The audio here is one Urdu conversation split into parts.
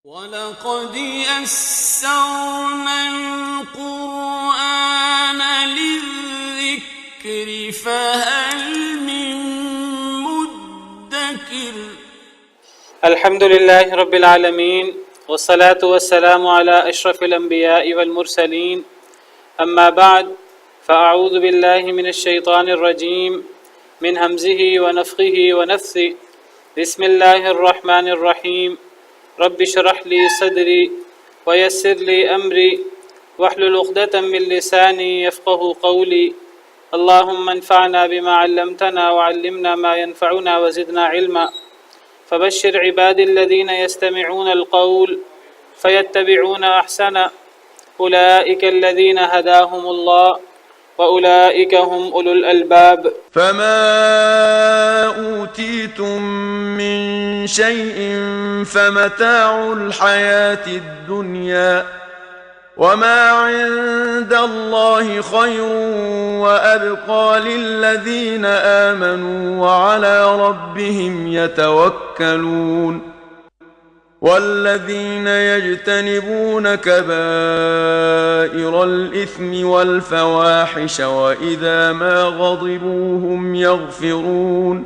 وَلَقَدْ يَسَّرْنَا الْقُرْآنَ لِلذِّكْرِ فَهَلْ مِن مُّدَّكِرٍ۔ الحمد لله رب العالمين والصلاة والسلام على أشرف الأنبياء والمرسلين، أما بعد فأعوذ بالله من الشيطان الرجيم من همزه ونفخه ونفثه. بسم الله الرحمن الرحيم. رب اشرح لي صدري ويسر لي أمري واحلل عقدة من لساني يفقه قولي. اللهم انفعنا بما علمتنا وعلمنا ما ينفعنا وزدنا علما. فبشر عبادي الذين يستمعون القول فيتبعون أحسنه. أولئك الذين هداهم الله وأولئك هم أولو الألباب. فما أوتيتم من شيء فمتاع الحياة الدنيا وما عند الله خير وأبقى للذين آمنوا وعلى ربهم يتوكلون. والذين يجتنبون كبائر الإثم والفواحش وإذا ما غضبوا هم يغفرون.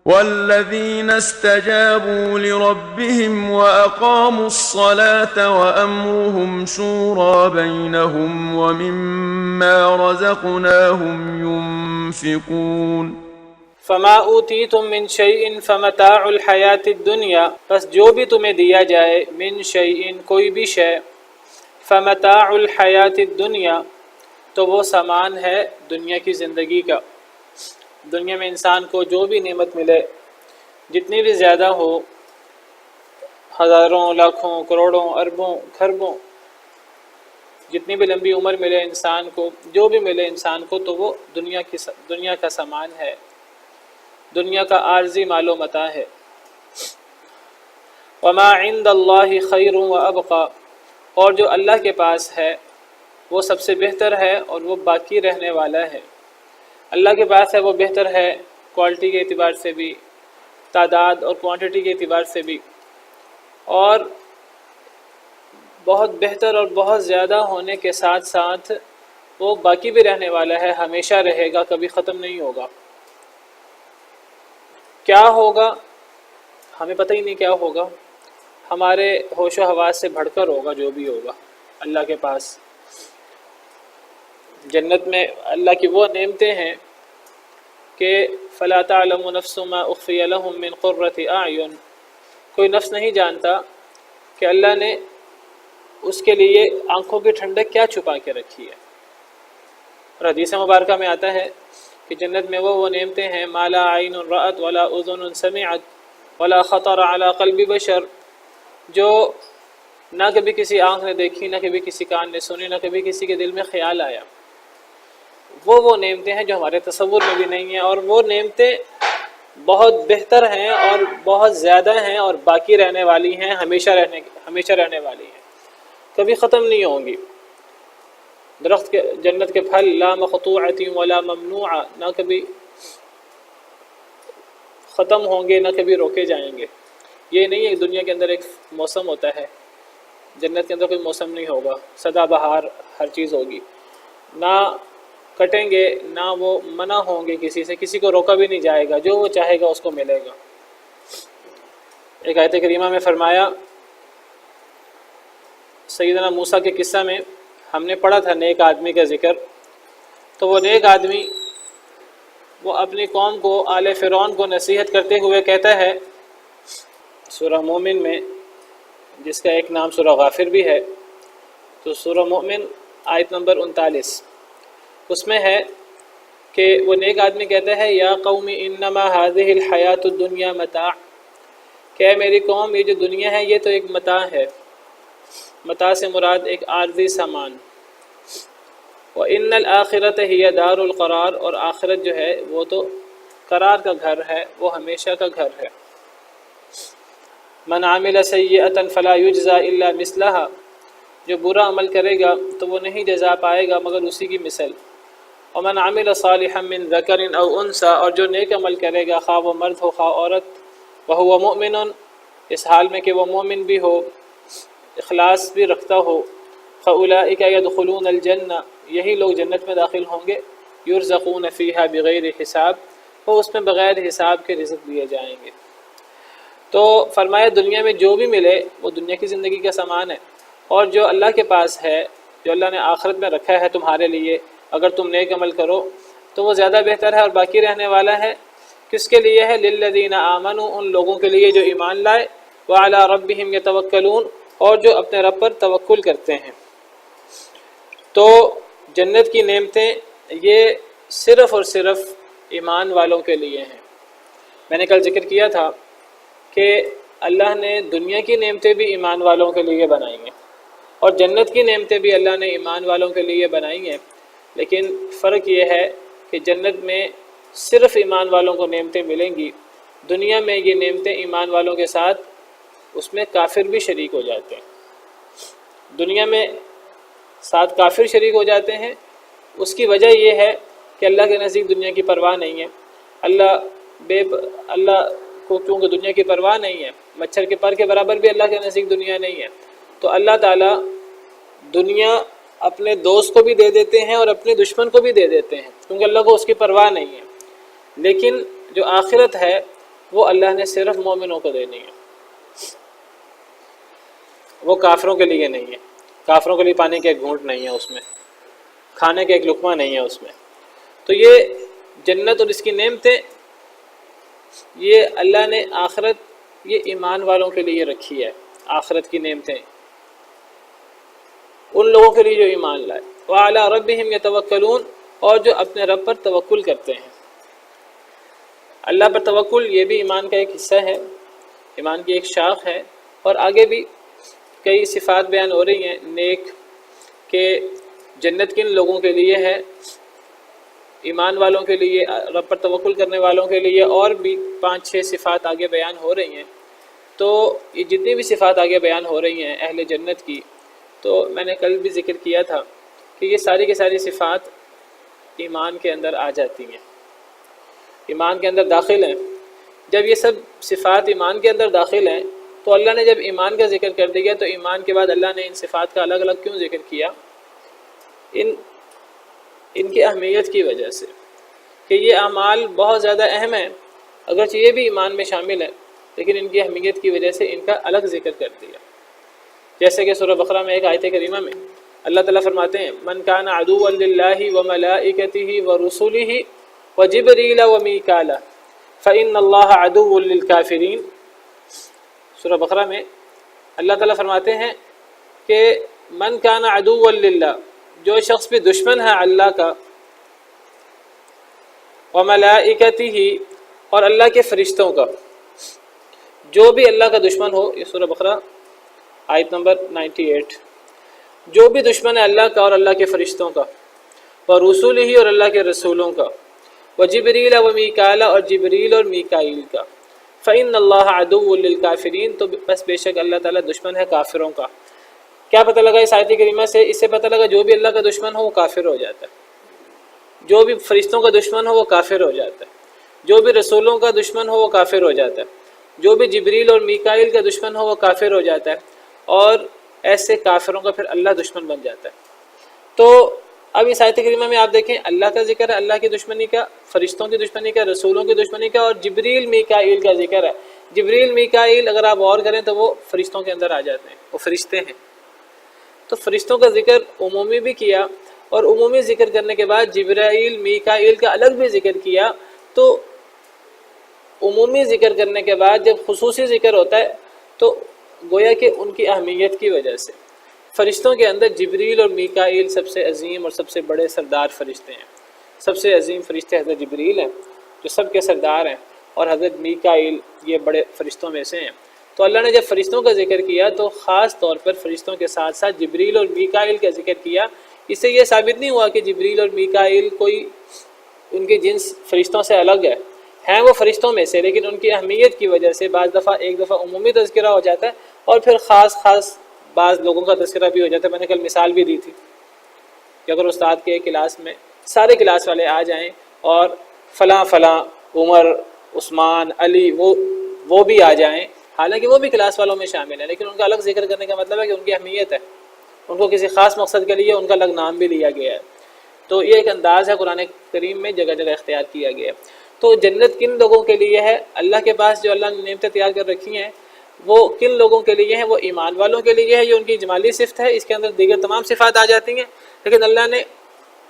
والذين استجابوا لربهم وأقاموا الصلاة وأمرهم شورى بينهم ومما رزقناهم ينفقون. فما اوتیتم من شیء فمتاع الحیات الدنیا، پس جو بھی تمہیں دیا جائے، من شیء کوئی بھی شے، فمتاع الحیات الدنیا تو وہ سامان ہے دنیا کی زندگی کا۔ دنیا میں انسان کو جو بھی نعمت ملے، جتنی بھی زیادہ ہو، ہزاروں لاکھوں کروڑوں اربوں خربوں، جتنی بھی لمبی عمر ملے انسان کو، جو بھی ملے انسان کو، تو وہ دنیا کا سامان ہے، دنیا کا عارضی مال و متاع ہے۔ وما عند اللہ خیر وابقى، اور جو اللہ کے پاس ہے وہ سب سے بہتر ہے اور وہ باقی رہنے والا ہے۔ اللہ کے پاس ہے وہ بہتر ہے، کوالٹی کے اعتبار سے بھی، تعداد اور کوانٹٹی کے اعتبار سے بھی، اور بہت بہتر اور بہت زیادہ ہونے کے ساتھ ساتھ وہ باقی بھی رہنے والا ہے، ہمیشہ رہے گا، کبھی ختم نہیں ہوگا۔ کیا ہوگا ہمیں پتہ ہی نہیں کیا ہوگا، ہمارے ہوش و حواس سے بڑھ کر ہوگا جو بھی ہوگا اللہ کے پاس۔ جنت میں اللہ کی وہ نعمتیں ہیں کہ فلا تعلم نفس ما اخفی لهم من قرۃ اعین، کوئی نفس نہیں جانتا کہ اللہ نے اس کے لیے آنکھوں کی ٹھنڈک کیا چھپا کے رکھی ہے۔ اور حدیث مبارکہ میں آتا ہے کہ جنت میں وہ نعمتیں ہیں ما لا عین رأت ولا اذن سمعت ولا خطر على قلب بشر، جو نہ کبھی کسی آنکھ نے دیکھی، نہ کبھی کسی کان نے سنی، نہ کبھی کسی کے دل میں خیال آیا۔ وہ نعمتیں ہیں جو ہمارے تصور میں بھی نہیں ہیں، اور وہ نعمتیں بہت بہتر ہیں اور بہت زیادہ ہیں اور باقی رہنے والی ہیں، ہمیشہ رہنے والی ہیں، کبھی ختم نہیں ہوں گی۔ درخت کے جنت کے پھل لا مقطوعۃ ولا ممنوعہ، نہ کبھی ختم ہوں گے نہ کبھی روکے جائیں گے۔ یہ نہیں ہے دنیا کے اندر ایک موسم ہوتا ہے، جنت کے اندر کوئی موسم نہیں ہوگا، سدا بہار ہر چیز ہوگی، نہ کٹیں گے نہ وہ منع ہوں گے کسی سے، کسی کو روکا بھی نہیں جائے گا، جو وہ چاہے گا اس کو ملے گا۔ ایک آیت کریمہ میں فرمایا، سیدنا موسیٰ کے قصہ میں ہم نے پڑھا تھا نیک آدمی کا ذکر، تو وہ نیک آدمی وہ اپنی قوم کو، آل فرعون کو نصیحت کرتے ہوئے کہتا ہے سورہ مومن میں، جس کا ایک نام سورہ غافر بھی ہے، تو سورہ مومن آیت نمبر 39 اس میں ہے کہ وہ نیک آدمی کہتا ہے یا قوم انما هذه الحیات الدنیا متاع، کہ میری قوم یہ جو دنیا ہے یہ تو ایک متاع ہے، متاع سے مراد ایک عارضی سامان، وَإِنَّ الْآخِرَةَ هِيَ دَارُ الْقَرَارِ، اور آخرت جو ہے وہ تو قرار کا گھر ہے، وہ ہمیشہ کا گھر ہے۔ مَنْ عَمِلَ سَيِّئَةً فَلَا يُجْزَى إِلَّا مِثْلَهَا، جو برا عمل کرے گا تو وہ نہیں جزا پائے گا مگر اسی کی مثل۔ وَمَنْ عَمِلَ صَالِحًا مِّن ذَكَرٍ أَوْ أُنثَىٰ، اور جو نیک عمل کرے گا خواہ وہ مرد ہو خواہ عورت، وَهُوَ مُؤْمِنٌ، اس حال میں کہ وہ مومن بھی ہو، اخلاص بھی رکھتا ہو۔ فَأُولَئِكَ يَدْخُلُونَ الْجَنَّةَ، یہی لوگ جنت میں داخل ہوں گے۔ يُرْزَقُونَ فِيهَا بِغَيْرِ حساب، وہ اس میں بغیر حساب کے رزق دیے جائیں گے۔ تو فرمایا دنیا میں جو بھی ملے وہ دنیا کی زندگی کا سامان ہے، اور جو اللہ کے پاس ہے، جو اللہ نے آخرت میں رکھا ہے تمہارے لیے، اگر تم نیک عمل کرو تو وہ زیادہ بہتر ہے اور باقی رہنے والا ہے۔ کس کے لیے ہے؟ للذین آمنوا، ان لوگوں کے لیے جو ایمان لائے، وعلی ربہم یتوکلون، اور جو اپنے رب پر توکل کرتے ہیں۔ تو جنت کی نعمتیں یہ صرف اور صرف ایمان والوں کے لیے ہیں۔ میں نے کل ذکر کیا تھا کہ اللہ نے دنیا کی نعمتیں بھی ایمان والوں کے لیے بنائی ہیں، اور جنت کی نعمتیں بھی اللہ نے ایمان والوں کے لیے بنائی ہیں، لیکن فرق یہ ہے کہ جنت میں صرف ایمان والوں کو نعمتیں ملیں گی، دنیا میں یہ نعمتیں ایمان والوں کے ساتھ اس میں کافر بھی شریک ہو جاتے ہیں۔ دنیا میں ساتھ کافر شریک ہو جاتے ہیں، اس کی وجہ یہ ہے کہ اللہ کے نزدیک دنیا کی پرواہ نہیں ہے۔ اللہ کو کیونکہ دنیا کی پرواہ نہیں ہے، مچھر کے پر کے برابر بھی اللہ کے نزدیک دنیا نہیں ہے، تو اللہ تعالیٰ دنیا اپنے دوست کو بھی دے دیتے ہیں اور اپنے دشمن کو بھی دے دیتے ہیں، کیونکہ اللہ کو اس کی پرواہ نہیں ہے۔ لیکن جو آخرت ہے وہ اللہ نے صرف مومنوں کو دینی ہے، وہ کافروں کے لیے نہیں ہے۔ کافروں کے لیے پانی کا ایک گھونٹ نہیں ہے اس میں، کھانے کا ایک لقمہ نہیں ہے اس میں۔ تو یہ جنت اور اس کی نعمتیں، یہ اللہ نے آخرت یہ ایمان والوں کے لیے رکھی ہے۔ آخرت کی نعمتیں ان لوگوں کے لیے جو ایمان لائے، وعلی ربہم یتوکلون، اور جو اپنے رب پر توکل کرتے ہیں۔ اللہ پر توکل یہ بھی ایمان کا ایک حصہ ہے، ایمان کی ایک شاخ ہے، اور آگے بھی کئی صفات بیان ہو رہی ہیں نیک، کہ جنت کن لوگوں کے لیے ہے، ایمان والوں کے لیے، رب پر توکل کرنے والوں کے لیے، اور بھی 5-6 صفات آگے بیان ہو رہی ہیں۔ تو یہ جتنی بھی صفات آگے بیان ہو رہی ہیں اہل جنت کی، تو میں نے کل بھی ذکر کیا تھا کہ یہ ساری کی ساری صفات ایمان کے اندر آ جاتی ہیں، ایمان کے اندر داخل ہیں۔ جب یہ سب صفات ایمان کے اندر داخل ہیں تو اللہ نے جب ایمان کا ذکر کر دیا تو ایمان کے بعد اللہ نے ان صفات کا الگ الگ کیوں ذکر کیا؟ ان کی اہمیت کی وجہ سے، کہ یہ اعمال بہت زیادہ اہم ہیں، اگرچہ یہ بھی ایمان میں شامل ہے، لیکن ان کی اہمیت کی وجہ سے ان کا الگ ذکر کر دیا۔ جیسے کہ سورہ بقرہ میں ایک آیت کریمہ میں اللہ تعالیٰ فرماتے ہیں من کان عدوا للہ وملائکتہ ورسلہ وجبریل ومیکال فإن اللہ عدو للکافرین۔ سورہ بقرہ میں اللہ تعالیٰ فرماتے ہیں کہ من کان عدوا للہ، جو شخص بھی دشمن ہے اللہ کا، وملائکتہ، اور اللہ کے فرشتوں کا، جو بھی اللہ کا دشمن ہو، یہ سورہ بقرہ آیت نمبر 98، جو بھی دشمن ہے اللہ کا اور اللہ کے فرشتوں کا، ورسولہ، اور اللہ کے رسولوں کا، وجبریل ومیکال، اور جبریل اور میکائیل کا، فإن اللہ عدو للکافرین، تو بس بے شک اللہ تعالیٰ دشمن ہے کافروں کا۔ کیا پتہ لگا اس آیت کریمہ سے؟ اس سے پتہ لگا جو بھی اللہ کا دشمن ہو وہ کافر ہو جاتا ہے، جو بھی فرشتوں کا دشمن ہو وہ کافر ہو جاتا ہے، جو بھی رسولوں کا دشمن ہو وہ کافر ہو جاتا ہے، جو بھی جبریل اور میکائیل کا دشمن ہو وہ کافر ہو جاتا ہے، اور ایسے کافروں کا پھر اللہ دشمن بن جاتا ہے۔ تو اب اس آیت کریمہ میں آپ دیکھیں اللہ کا ذکر ہے، اللہ کی دشمنی کا، فرشتوں کی دشمنی کا، رسولوں کی دشمنی کا، اور جبریل میکائیل کا ذکر ہے۔ جبریل میکائیل اگر آپ غور کریں تو وہ فرشتوں کے اندر آ جاتے ہیں، وہ فرشتے ہیں۔ تو فرشتوں کا ذکر عمومی بھی کیا، اور عمومی ذکر کرنے کے بعد جبرائیل میکائیل کا الگ بھی ذکر کیا۔ تو عمومی ذکر کرنے کے بعد جب خصوصی ذکر ہوتا ہے تو گویا کہ ان کی اہمیت کی وجہ سے فرشتوں کے اندر جبریل اور میکائیل سب سے عظیم اور سب سے بڑے سردار فرشتے ہیں۔ سب سے عظیم فرشتے حضرت جبریل ہیں جو سب کے سردار ہیں، اور حضرت میکائیل یہ بڑے فرشتوں میں سے ہیں۔ تو اللہ نے جب فرشتوں کا ذکر کیا تو خاص طور پر فرشتوں کے ساتھ ساتھ جبریل اور میکائیل کا ذکر کیا۔ اس سے یہ ثابت نہیں ہوا کہ جبریل اور میکائیل کوئی ان کی جنس فرشتوں سے الگ ہے، ہیں وہ فرشتوں میں سے، لیکن ان کی اہمیت کی وجہ سے بعض دفعہ ایک دفعہ عمومی تذکرہ ہو جاتا ہے اور پھر خاص بعض لوگوں کا تذکرہ بھی ہو جاتا ہے۔ میں نے کل مثال بھی دی تھی کہ اگر استاد کے کلاس میں سارے کلاس والے آ جائیں اور فلاں عمر، عثمان، علی وہ بھی آ جائیں، حالانکہ وہ بھی کلاس والوں میں شامل ہیں، لیکن ان کا الگ ذکر کرنے کا مطلب ہے کہ ان کی اہمیت ہے، ان کو کسی خاص مقصد کے لیے ان کا الگ نام بھی لیا گیا ہے۔ تو یہ ایک انداز ہے قرآن کریم میں جگہ جگہ اختیار کیا گیا ہے۔ تو جنت کن لوگوں کے لیے ہے؟ اللہ کے پاس جو اللہ نے نعمتیں تیار کر رکھی ہیں وہ کن لوگوں کے لیے ہیں؟ وہ ایمان والوں کے لیے ہے، یہ ان کی اجمالی صفت ہے، اس کے اندر دیگر تمام صفات آ جاتی ہیں، لیکن اللہ نے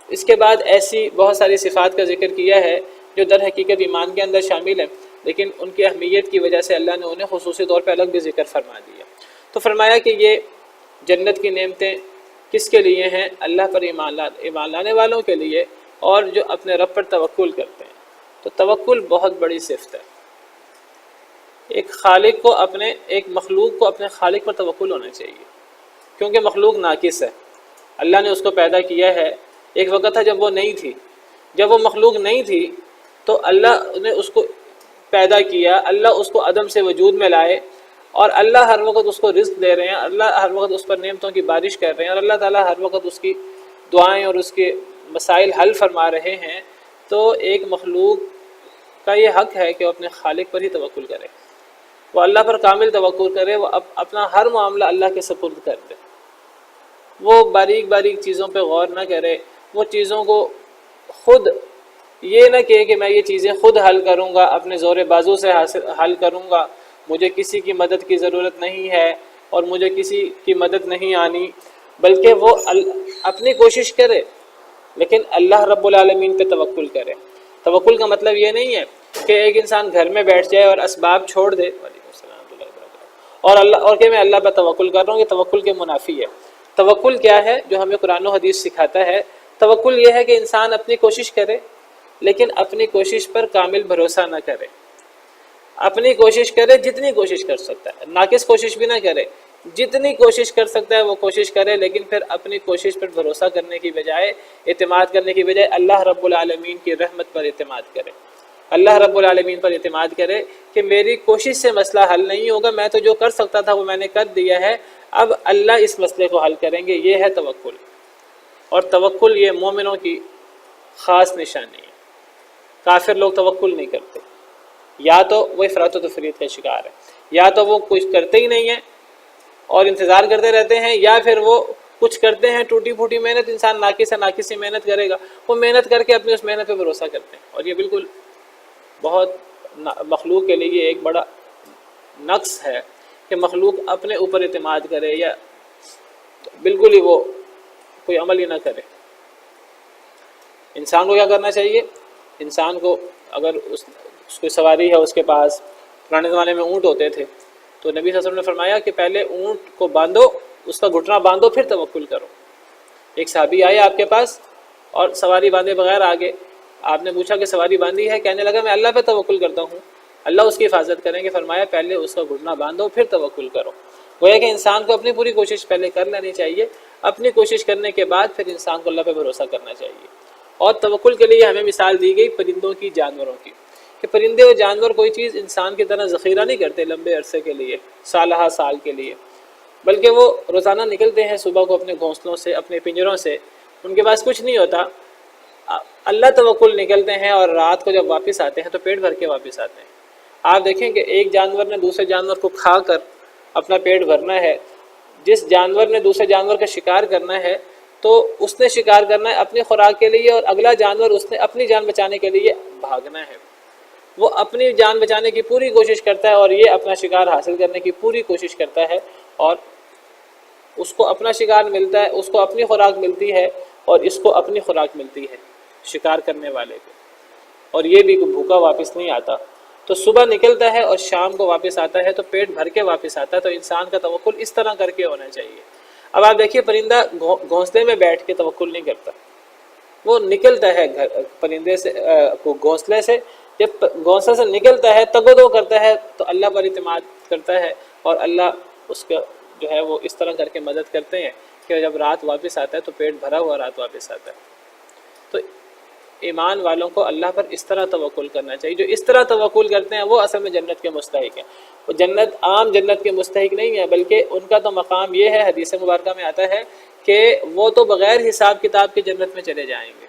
اس کے بعد ایسی بہت ساری صفات کا ذکر کیا ہے جو در حقیقت ایمان کے اندر شامل ہیں، لیکن ان کی اہمیت کی وجہ سے اللہ نے انہیں خصوصی طور پہ الگ بھی ذکر فرما دیا۔ تو فرمایا کہ یہ جنت کی نعمتیں کس کے لیے ہیں؟ اللہ پر ایمان لانے والوں کے لیے، اور جو اپنے رب پر توکل کرتے ہیں۔ تو توکل بہت بڑی صفت ہے۔ ایک مخلوق کو اپنے خالق پر توکل ہونا چاہیے، کیونکہ مخلوق ناقص ہے، اللہ نے اس کو پیدا کیا ہے۔ ایک وقت تھا جب وہ نہیں تھی، جب وہ مخلوق نہیں تھی تو اللہ نے اس کو پیدا کیا، اللہ اس کو عدم سے وجود میں لائے، اور اللہ ہر وقت اس کو رزق دے رہے ہیں، اللہ ہر وقت اس پر نعمتوں کی بارش کر رہے ہیں، اور اللہ تعالیٰ ہر وقت اس کی دعائیں اور اس کے مسائل حل فرما رہے ہیں۔ تو ایک مخلوق کا یہ حق ہے کہ وہ اپنے خالق پر ہی توکل کرے، وہ اللہ پر کامل توکل کرے، وہ اپنا ہر معاملہ اللہ کے سپرد کر دے، وہ باریک باریک چیزوں پہ غور نہ کرے، وہ چیزوں کو خود یہ نہ کہے کہ میں یہ چیزیں خود حل کروں گا، اپنے زور بازو سے حل کروں گا، مجھے کسی کی مدد کی ضرورت نہیں ہے اور مجھے کسی کی مدد نہیں آنی، بلکہ وہ اپنی کوشش کرے لیکن اللہ رب العالمین پہ توکل کرے۔ توکل کا مطلب یہ نہیں ہے کہ ایک انسان گھر میں بیٹھ جائے اور اسباب چھوڑ دے، وعلیکم السلام ورحمۃ اللہ وبرکاتہ، اور کہ میں اللہ پہ توکل کر رہا ہوں، یہ توکل کے منافی ہے۔ توکل کیا ہے جو ہمیں قرآن و حدیث سکھاتا ہے؟ توکل یہ ہے کہ انسان اپنی کوشش کرے لیکن اپنی کوشش پر کامل بھروسہ نہ کرے، اپنی کوشش کرے جتنی کوشش کر سکتا ہے، ناقص کوشش بھی نہ کرے، جتنی کوشش کر سکتا ہے وہ کوشش کرے، لیکن پھر اپنی کوشش پر بھروسہ کرنے کی بجائے، اعتماد کرنے کی بجائے اللہ رب العالمین کی رحمت پر اعتماد کرے، اللہ رب العالمین پر اعتماد کرے کہ میری کوشش سے مسئلہ حل نہیں ہوگا، میں تو جو کر سکتا تھا وہ میں نے کر دیا ہے، اب اللہ اس مسئلے کو حل کریں گے۔ یہ ہے توکل، اور توکل یہ مومنوں کی خاص نشانی ہے۔ کافر لوگ توکل نہیں کرتے، یا تو وہ افراط و تفریط کا شکار ہے، یا تو وہ کچھ کرتے ہی نہیں ہیں اور انتظار کرتے رہتے ہیں، یا پھر وہ کچھ کرتے ہیں، ٹوٹی پھوٹی محنت، انسان ناقص ہے، ناقص سی محنت کرے گا، وہ محنت کر کے اپنی اس محنت پہ بھروسہ کرتے ہیں، اور یہ بالکل بہت مخلوق کے لیے ایک بڑا نقص ہے کہ مخلوق اپنے اوپر اعتماد کرے یا بالکل ہی وہ کوئی عمل ہی نہ کرے۔ انسان کو کیا کرنا چاہیے؟ انسان کو اگر اس کوئی سواری ہے، اس کے پاس پرانے زمانے میں اونٹ ہوتے تھے، تو نبی صلی اللہ علیہ وسلم نے فرمایا کہ پہلے اونٹ کو باندھو، اس کا گھٹنا باندھو، پھر توکل کرو۔ ایک صحابی آئے آپ کے پاس اور سواری باندھے بغیر آگے، آپ نے پوچھا کہ سواری باندھی ہے؟ کہنے لگا میں اللہ پہ توکل کرتا ہوں، اللہ اس کی حفاظت کریں گے۔ فرمایا پہلے اس کا گھٹنا باندھو پھر توکل کرو۔ گویا کہ انسان کو اپنی پوری کوشش پہلے کر لینی چاہیے، اپنی کوشش کرنے کے بعد پھر انسان کو اللہ پہ بھروسہ کرنا چاہیے۔ اور توکل کے لیے ہمیں مثال دی گئی پرندوں کی، جانوروں کی، کہ پرندے اور جانور کوئی چیز انسان کی طرح ذخیرہ نہیں کرتے لمبے عرصے کے لیے، سالہ سال کے لیے، بلکہ وہ روزانہ نکلتے ہیں صبح کو اپنے گھونسلوں سے، اپنے پنجروں سے، ان کے پاس کچھ نہیں ہوتا، اللہ توکل نکلتے ہیں، اور رات کو جب واپس آتے ہیں تو پیٹ بھر کے واپس آتے ہیں۔ آپ دیکھیں کہ ایک جانور نے دوسرے جانور کو کھا کر اپنا پیٹ بھرنا ہے، جس جانور نے دوسرے جانور کا شکار کرنا ہے تو اس نے شکار کرنا ہے اپنی خوراک کے لیے، اور اگلا جانور اس نے اپنی جان بچانے کے لیے بھاگنا ہے، وہ اپنی جان بچانے کی پوری کوشش کرتا ہے اور یہ اپنا شکار حاصل کرنے کی پوری کوشش کرتا ہے، اور اس کو اپنا شکار ملتا ہے، اس کو اپنی خوراک ملتی ہے اور اس کو اپنی خوراک ملتی ہے شکار کرنے والے کو، اور یہ بھی بھوکا واپس نہیں آتا۔ تو صبح نکلتا ہے اور شام کو واپس آتا ہے، تو پیٹ بھر کے واپس آتا ہے۔ تو انسان کا توکل اس طرح کر کے ہونا چاہیے۔ اب آپ دیکھیے پرندہ گھونسلے میں بیٹھ کے توکل نہیں کرتا، وہ نکلتا ہے پرندے سے گھونسلے سے، جب گھونسلے سے نکلتا ہے تگ و دو کرتا ہے تو اللہ پر اعتماد کرتا ہے، اور اللہ اس کا جو ہے وہ اس طرح کر کے مدد کرتے ہیں کہ جب رات واپس آتا ہے تو پیٹ بھرا ہوا رات واپس آتا ہے۔ تو ایمان والوں کو اللہ پر اس طرح توکل کرنا چاہیے، جو اس طرح توکل کرتے ہیں وہ اصل میں جنت کے مستحق ہیں۔ وہ جنت عام جنت کے مستحق نہیں ہے، بلکہ ان کا تو مقام یہ ہے، حدیث مبارکہ میں آتا ہے کہ وہ تو بغیر حساب کتاب کے جنت میں چلے جائیں گے۔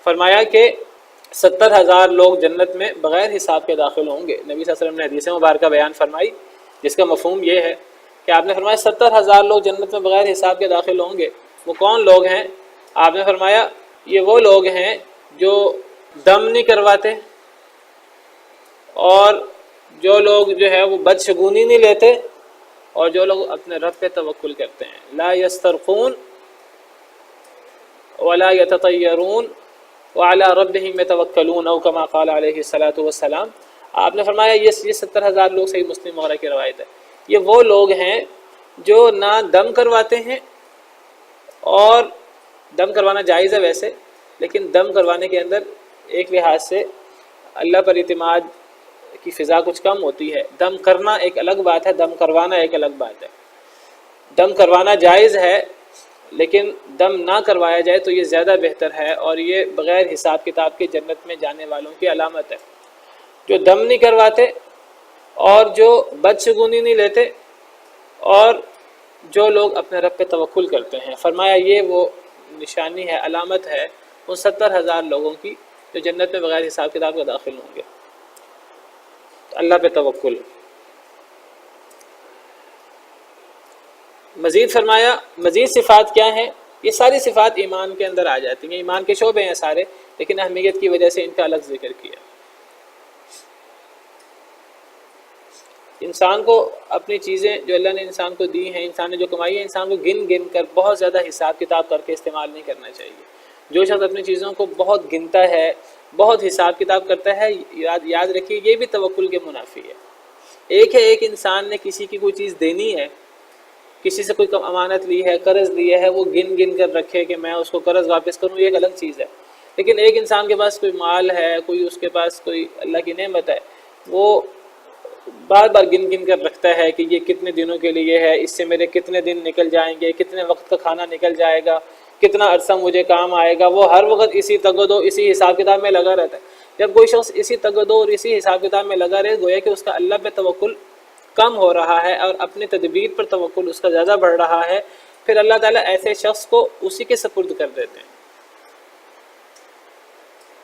فرمایا کہ 70,000 لوگ جنت میں بغیر حساب کے داخل ہوں گے۔ نبی صلی اللہ علیہ وسلم نے حدیث مبارکہ بیان فرمائی جس کا مفہوم یہ ہے کہ آپ نے فرمایا 70,000 لوگ جنت میں بغیر حساب کے داخل ہوں گے۔ وہ کون لوگ ہیں؟ آپ نے فرمایا یہ وہ لوگ ہیں جو دم نہیں کرواتے، اور جو لوگ جو ہے وہ بدشگونی نہیں لیتے، اور جو لوگ اپنے رب پہ توکل کرتے ہیں۔ لا یسترقون ولا یتطیرون وعلی ربہم یتوکلون، او کما قال علیہ الصلاۃ والسلام۔ آپ نے فرمایا یہ 70,000 لوگ، صحیح مسلم وغیرہ کی روایت ہے، یہ وہ لوگ ہیں جو نہ دم کرواتے ہیں، اور دم کروانا جائز ہے ویسے، لیکن دم کروانے کے اندر ایک لحاظ سے اللہ پر اعتماد کی فضا کچھ کم ہوتی ہے۔ دم کرنا ایک الگ بات ہے، دم کروانا ایک الگ بات ہے۔ دم کروانا جائز ہے، لیکن دم نہ کروایا جائے تو یہ زیادہ بہتر ہے، اور یہ بغیر حساب کتاب کے جنت میں جانے والوں کی علامت ہے۔ جو دم نہیں کرواتے، اور جو بدشگونی نہیں لیتے، اور جو لوگ اپنے رب پہ توکل کرتے ہیں، فرمایا یہ وہ نشانی ہے، علامت ہے ان 70,000 لوگوں کی جو جنت میں بغیر حساب کتاب کے داخل ہوں گے۔ اللہ پہ توکل۔ مزید فرمایا مزید صفات کیا ہیں؟ یہ ساری صفات ایمان کے اندر آ جاتی ہیں، ایمان کے شعبے ہیں سارے، لیکن اہمیت کی وجہ سے ان کا الگ ذکر کیا۔ انسان کو اپنی چیزیں جو اللہ نے انسان کو دی ہیں، انسان نے جو کمائی ہے، انسان کو گن گن کر بہت زیادہ حساب کتاب کر کے استعمال نہیں کرنا چاہیے۔ جو شخص اپنی چیزوں کو بہت گنتا ہے، بہت حساب کتاب کرتا ہے، یاد رکھیے یہ بھی توکل کے منافی ہے۔ ایک انسان نے کسی کی کوئی چیز دینی ہے، کسی سے کوئی امانت لی ہے، قرض لیا ہے، وہ گن گن کر رکھے کہ میں اس کو قرض واپس کروں، یہ ایک الگ چیز ہے۔ لیکن ایک انسان کے پاس کوئی مال ہے، کوئی اس کے پاس کوئی اللہ کی نعمت ہے، وہ بار بار گن گن کر رکھتا ہے کہ یہ کتنے دنوں کے لیے ہے، اس سے میرے کتنے دن نکل جائیں گے، کتنے وقت کا کھانا نکل جائے گا، کتنا عرصہ مجھے کام آئے گا۔ وہ ہر وقت اسی تگ و دو، اسی حساب کتاب میں لگا رہتا ہے۔ جب کوئی شخص اسی تگ و دو اور اسی حساب کتاب میں لگا رہے، گویا کہ اس کا اللہ پہ توکل کم ہو رہا ہے، اور اپنی تدبیر پر توکل اس کا زیادہ بڑھ رہا ہے، پھر اللہ تعالیٰ ایسے شخص کو اسی کے سپرد کر دیتے ہیں۔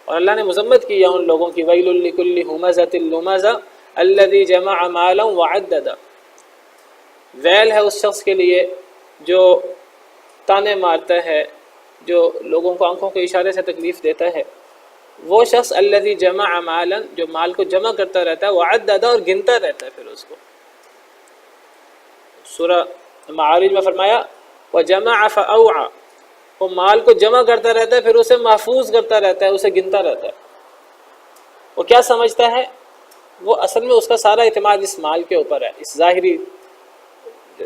اور اللہ نے مذمت کی ہے ان لوگوں کی، ویل لکل ہمزۃ لمزہ الذی جمع مالا وعدد۔ ویل ہے اس شخص کے لیے جو تانے مارتا ہے، جو لوگوں کو آنکھوں کے اشارے سے تکلیف دیتا ہے۔ وہ شخص الذی جمع مالا، جو مال کو جمع کرتا رہتا ہے، وعدد، اور گنتا رہتا ہے پھر اس کو۔ سورہ معارج میں فرمایا وجمع فاوعى، وہ مال کو جمع کرتا رہتا ہے، پھر اسے محفوظ کرتا رہتا ہے، اسے گنتا رہتا ہے۔ وہ کیا سمجھتا ہے؟ وہ اصل میں اس کا سارا اعتماد اس مال کے اوپر ہے، اس ظاہری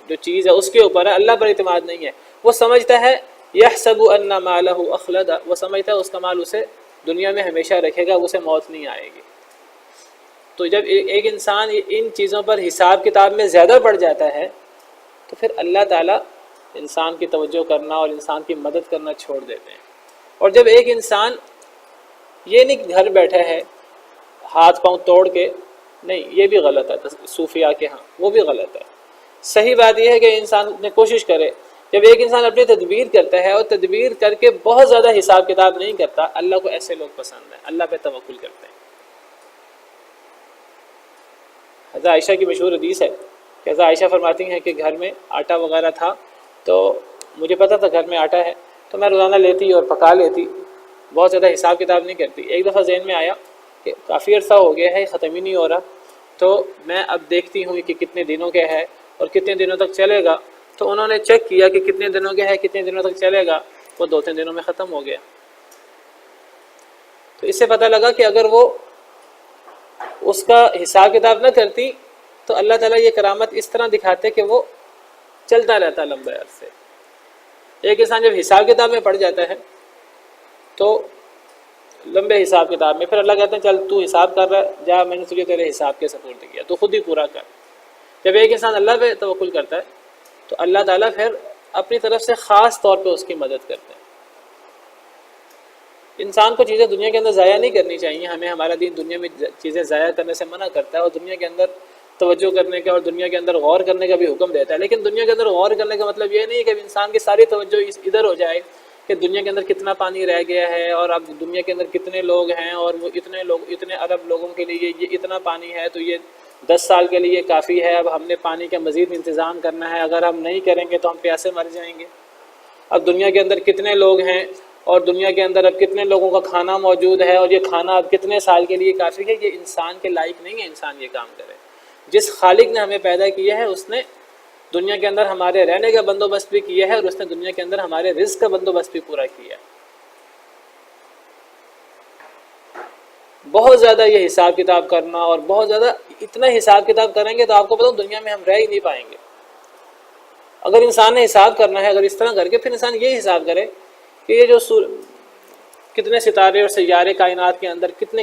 جو چیز ہے اس کے اوپر ہے، اللہ پر اعتماد نہیں ہے۔ وہ سمجھتا ہے یحسب ان مالہ اخلد، وہ سمجھتا ہے اس کا مال اسے دنیا میں ہمیشہ رکھے گا، اسے موت نہیں آئے گی۔ تو جب ایک انسان ان چیزوں پر حساب کتاب میں زیادہ بڑھ جاتا ہے، تو پھر اللہ تعالیٰ انسان کی توجہ کرنا اور انسان کی مدد کرنا چھوڑ دیتے ہیں۔ اور جب ایک انسان یہ نہیں گھر بیٹھا ہے ہاتھ پاؤں توڑ کے، نہیں، یہ بھی غلط ہے صوفیاء کے ہاں، وہ بھی غلط ہے۔ صحیح بات یہ ہے کہ انسان نے کوشش کرے، جب ایک انسان اپنی تدبیر کرتا ہے اور تدبیر کر کے بہت زیادہ حساب کتاب نہیں کرتا، اللہ کو ایسے لوگ پسند ہیں، اللہ پہ توکل کرتے ہیں۔ حضرت عائشہ کی مشہور حدیث ہے کہ حضرت عائشہ فرماتی ہیں کہ گھر میں آٹا وغیرہ تھا، تو مجھے پتہ تھا گھر میں آٹا ہے، تو میں روزانہ لیتی اور پکا لیتی، بہت زیادہ حساب کتاب نہیں کرتی۔ ایک دفعہ ذہن میں آیا کہ کافی عرصہ ہو گیا ہے، ختم ہی نہیں ہو رہا، تو میں اب دیکھتی ہوں کہ کتنے دنوں کے ہے اور کتنے دنوں تک چلے گا۔ تو انہوں نے چیک کیا کہ کتنے دنوں کے ہے، کتنے دنوں تک چلے گا، وہ 2-3 دنوں میں ختم ہو گیا۔ تو اس سے پتہ لگا کہ اگر وہ اس کا حساب کتاب نہ کرتی تو اللہ تعالیٰ یہ کرامت اس طرح دکھاتے کہ وہ چلتا رہتا لمبے عرصے۔ ایک انسان جب حساب کتاب میں پڑ جاتا ہے تو لمبے حساب کتاب میں، پھر اللہ کہتے ہیں چل تو حساب کر رہا ہے، جا میں نے تجھے تیرے حساب کے سپرد کیا، تو خود ہی پورا کر۔ جب ایک انسان اللہ پہ توکل کرتا ہے تو اللہ تعالیٰ پھر اپنی طرف سے خاص طور پہ اس کی مدد کرتے ہیں۔ انسان کو چیزیں دنیا کے اندر ضائع نہیں کرنی چاہیے، ہمیں ہمارا دین دنیا میں چیزیں ضائع کرنے سے منع کرتا ہے، اور دنیا کے اندر توجہ کرنے کا اور دنیا کے اندر غور کرنے کا بھی حکم دیتا ہے۔ لیکن دنیا کے اندر غور کرنے کا مطلب یہ نہیں ہے کہ انسان کی ساری توجہ ادھر ہو جائے کہ دنیا کے اندر کتنا پانی رہ گیا ہے اور اب دنیا کے اندر کتنے لوگ ہیں اور وہ اتنے ارب لوگوں کے لیے یہ اتنا پانی ہے تو یہ 10 سال کے لیے کافی ہے، اب ہم نے پانی کا مزید انتظام کرنا ہے، اگر ہم نہیں کریں گے تو ہم پیاسے مر جائیں گے۔ اب دنیا کے اندر کتنے لوگ ہیں اور دنیا کے اندر اب کتنے لوگوں کا کھانا موجود ہے اور یہ کھانا اب کتنے سال کے لیے کافی ہے، یہ انسان کے لائق نہیں ہے انسان یہ کام کرے۔ جس خالق نے ہمیں پیدا کیا ہے اس نے دنیا کے اندر ہمارے رہنے کا بندوبست بھی کیا ہے اور اس نے دنیا کے اندر ہمارے رزق کا بندوبست بھی پورا کیا ہے۔ بہت زیادہ یہ حساب کتاب کرنا اور بہت زیادہ اتنا حساب کتاب کریں گے تو آپ کو پتا دنیا میں ہم رہ ہی نہیں پائیں گے۔ اگر انسان نے حساب کرنا ہے، اگر اس طرح کر کے پھر انسان یہ حساب کرے کہ یہ جو کتنے ستارے اور سیارے کائنات کے اندر کتنے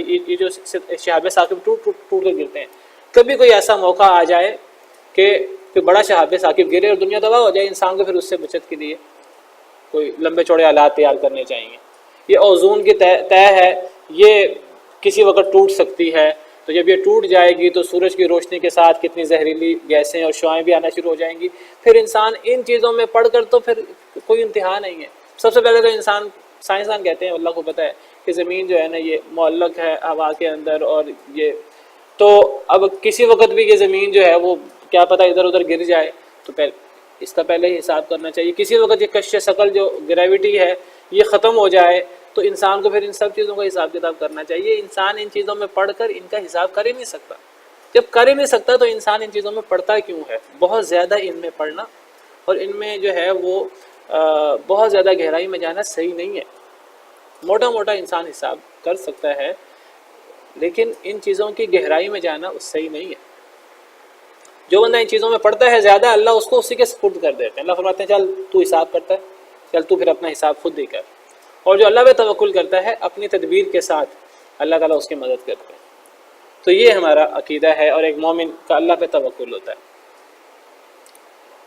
یہ جو شہاب ثاقب ٹوٹ کر گرتے ہیں، کبھی کوئی ایسا موقع آ جائے کہ کوئی بڑا شہاب ثاقب گرے اور دنیا تباہ ہو جائے، انسان کو پھر اس سے بچت کے لیے کوئی لمبے چوڑے آلات تیار کرنے چاہیے۔ یہ اوزون کی طے ہے، یہ کسی وقت ٹوٹ سکتی ہے، تو جب یہ ٹوٹ جائے گی تو سورج کی روشنی کے ساتھ کتنی زہریلی گیسیں اور شعاعیں بھی آنا شروع ہو جائیں گی۔ پھر انسان ان چیزوں میں پڑھ کر تو پھر کوئی انتہا نہیں ہے۔ سب سے پہلے تو سائنسدان کہتے ہیں، اللہ کو پتہ ہے کہ زمین جو ہے نا یہ معلق ہے ہوا کے اندر، اور یہ تو اب کسی وقت بھی یہ زمین جو ہے وہ کیا پتہ ادھر ادھر گر جائے، تو اس کا پہلے ہی حساب کرنا چاہیے۔ کسی وقت یہ کش ثقل جو گریوٹی ہے یہ ختم ہو جائے تو انسان کو پھر ان سب چیزوں کا حساب کتاب کرنا چاہیے۔ انسان ان چیزوں میں پڑھ کر ان کا حساب کر ہی نہیں سکتا۔ جب کر ہی نہیں سکتا تو انسان ان چیزوں میں پڑھتا کیوں ہے؟ بہت زیادہ ان میں پڑھنا اور ان میں جو ہے وہ بہت زیادہ گہرائی میں جانا صحیح نہیں ہے۔ موٹا موٹا انسان حساب کر سکتا ہے لیکن ان چیزوں کی گہرائی میں جانا اس صحیح نہیں ہے۔ جو بندہ ان چیزوں میں پڑھتا ہے زیادہ، اللہ اس کو اسی کے سپرد کر دیتے ہیں۔ اللہ فرماتے ہیں چل تو حساب کرتا ہے، چل تو پھر اپنا حساب خود ہی کر۔ اور جو اللہ پہ توکل کرتا ہے اپنی تدبیر کے ساتھ اللہ تعالیٰ اس کی مدد کرتے ہیں۔ تو یہ ہمارا عقیدہ ہے اور ایک مومن کا اللہ پہ توکل ہوتا ہے۔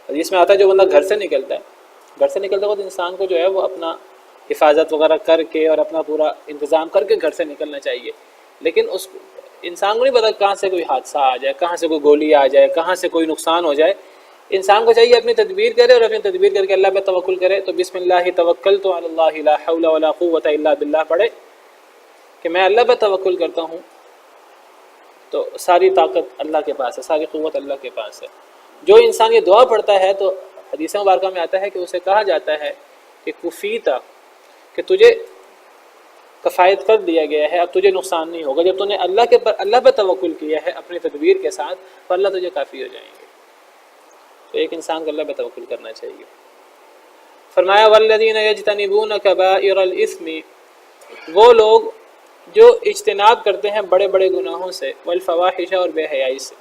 حدیث میں آتا ہے جو بندہ گھر سے نکلتا وقت انسان کو جو ہے وہ اپنا حفاظت وغیرہ کر کے اور اپنا پورا انتظام کر کے گھر سے نکلنا چاہیے، لیکن اس انسان کو نہیں پتا کہاں سے کوئی حادثہ آ جائے، کہاں سے کوئی گولی آ جائے، کہاں سے کوئی نقصان ہو جائے۔ انسان کو چاہیے اپنی تدبیر کرے اور اپنی تدبیر کر کے اللہ پہ توکل کرے۔ تو بسم اللہ توکلت علی اللہ لا حول ولا قوۃ الا باللہ پڑھے کہ میں اللہ پہ توکل کرتا ہوں، تو ساری طاقت اللہ کے پاس ہے، ساری قوت اللہ کے پاس ہے۔ جو انسان یہ دعا پڑھتا ہے تو حدیث مبارکہ میں آتا ہے کہ اسے کہا جاتا ہے کہ کفیتا، کہ تجھے کفایت کر دیا گیا ہے، اب تجھے نقصان نہیں ہوگا۔ جب تو نے اللہ پہ توکل کیا ہے اپنی تدبیر کے ساتھ تو اللہ تجھے کافی ہو جائیں گے۔ تو ایک انسان کو اللہ پہ توکل کرنا چاہیے۔ فرمایا والذین یجتنبون کبائر الاثم، وہ لوگ جو اجتناب کرتے ہیں بڑے بڑے گناہوں سے، والفواحش اور بے حیائی سے۔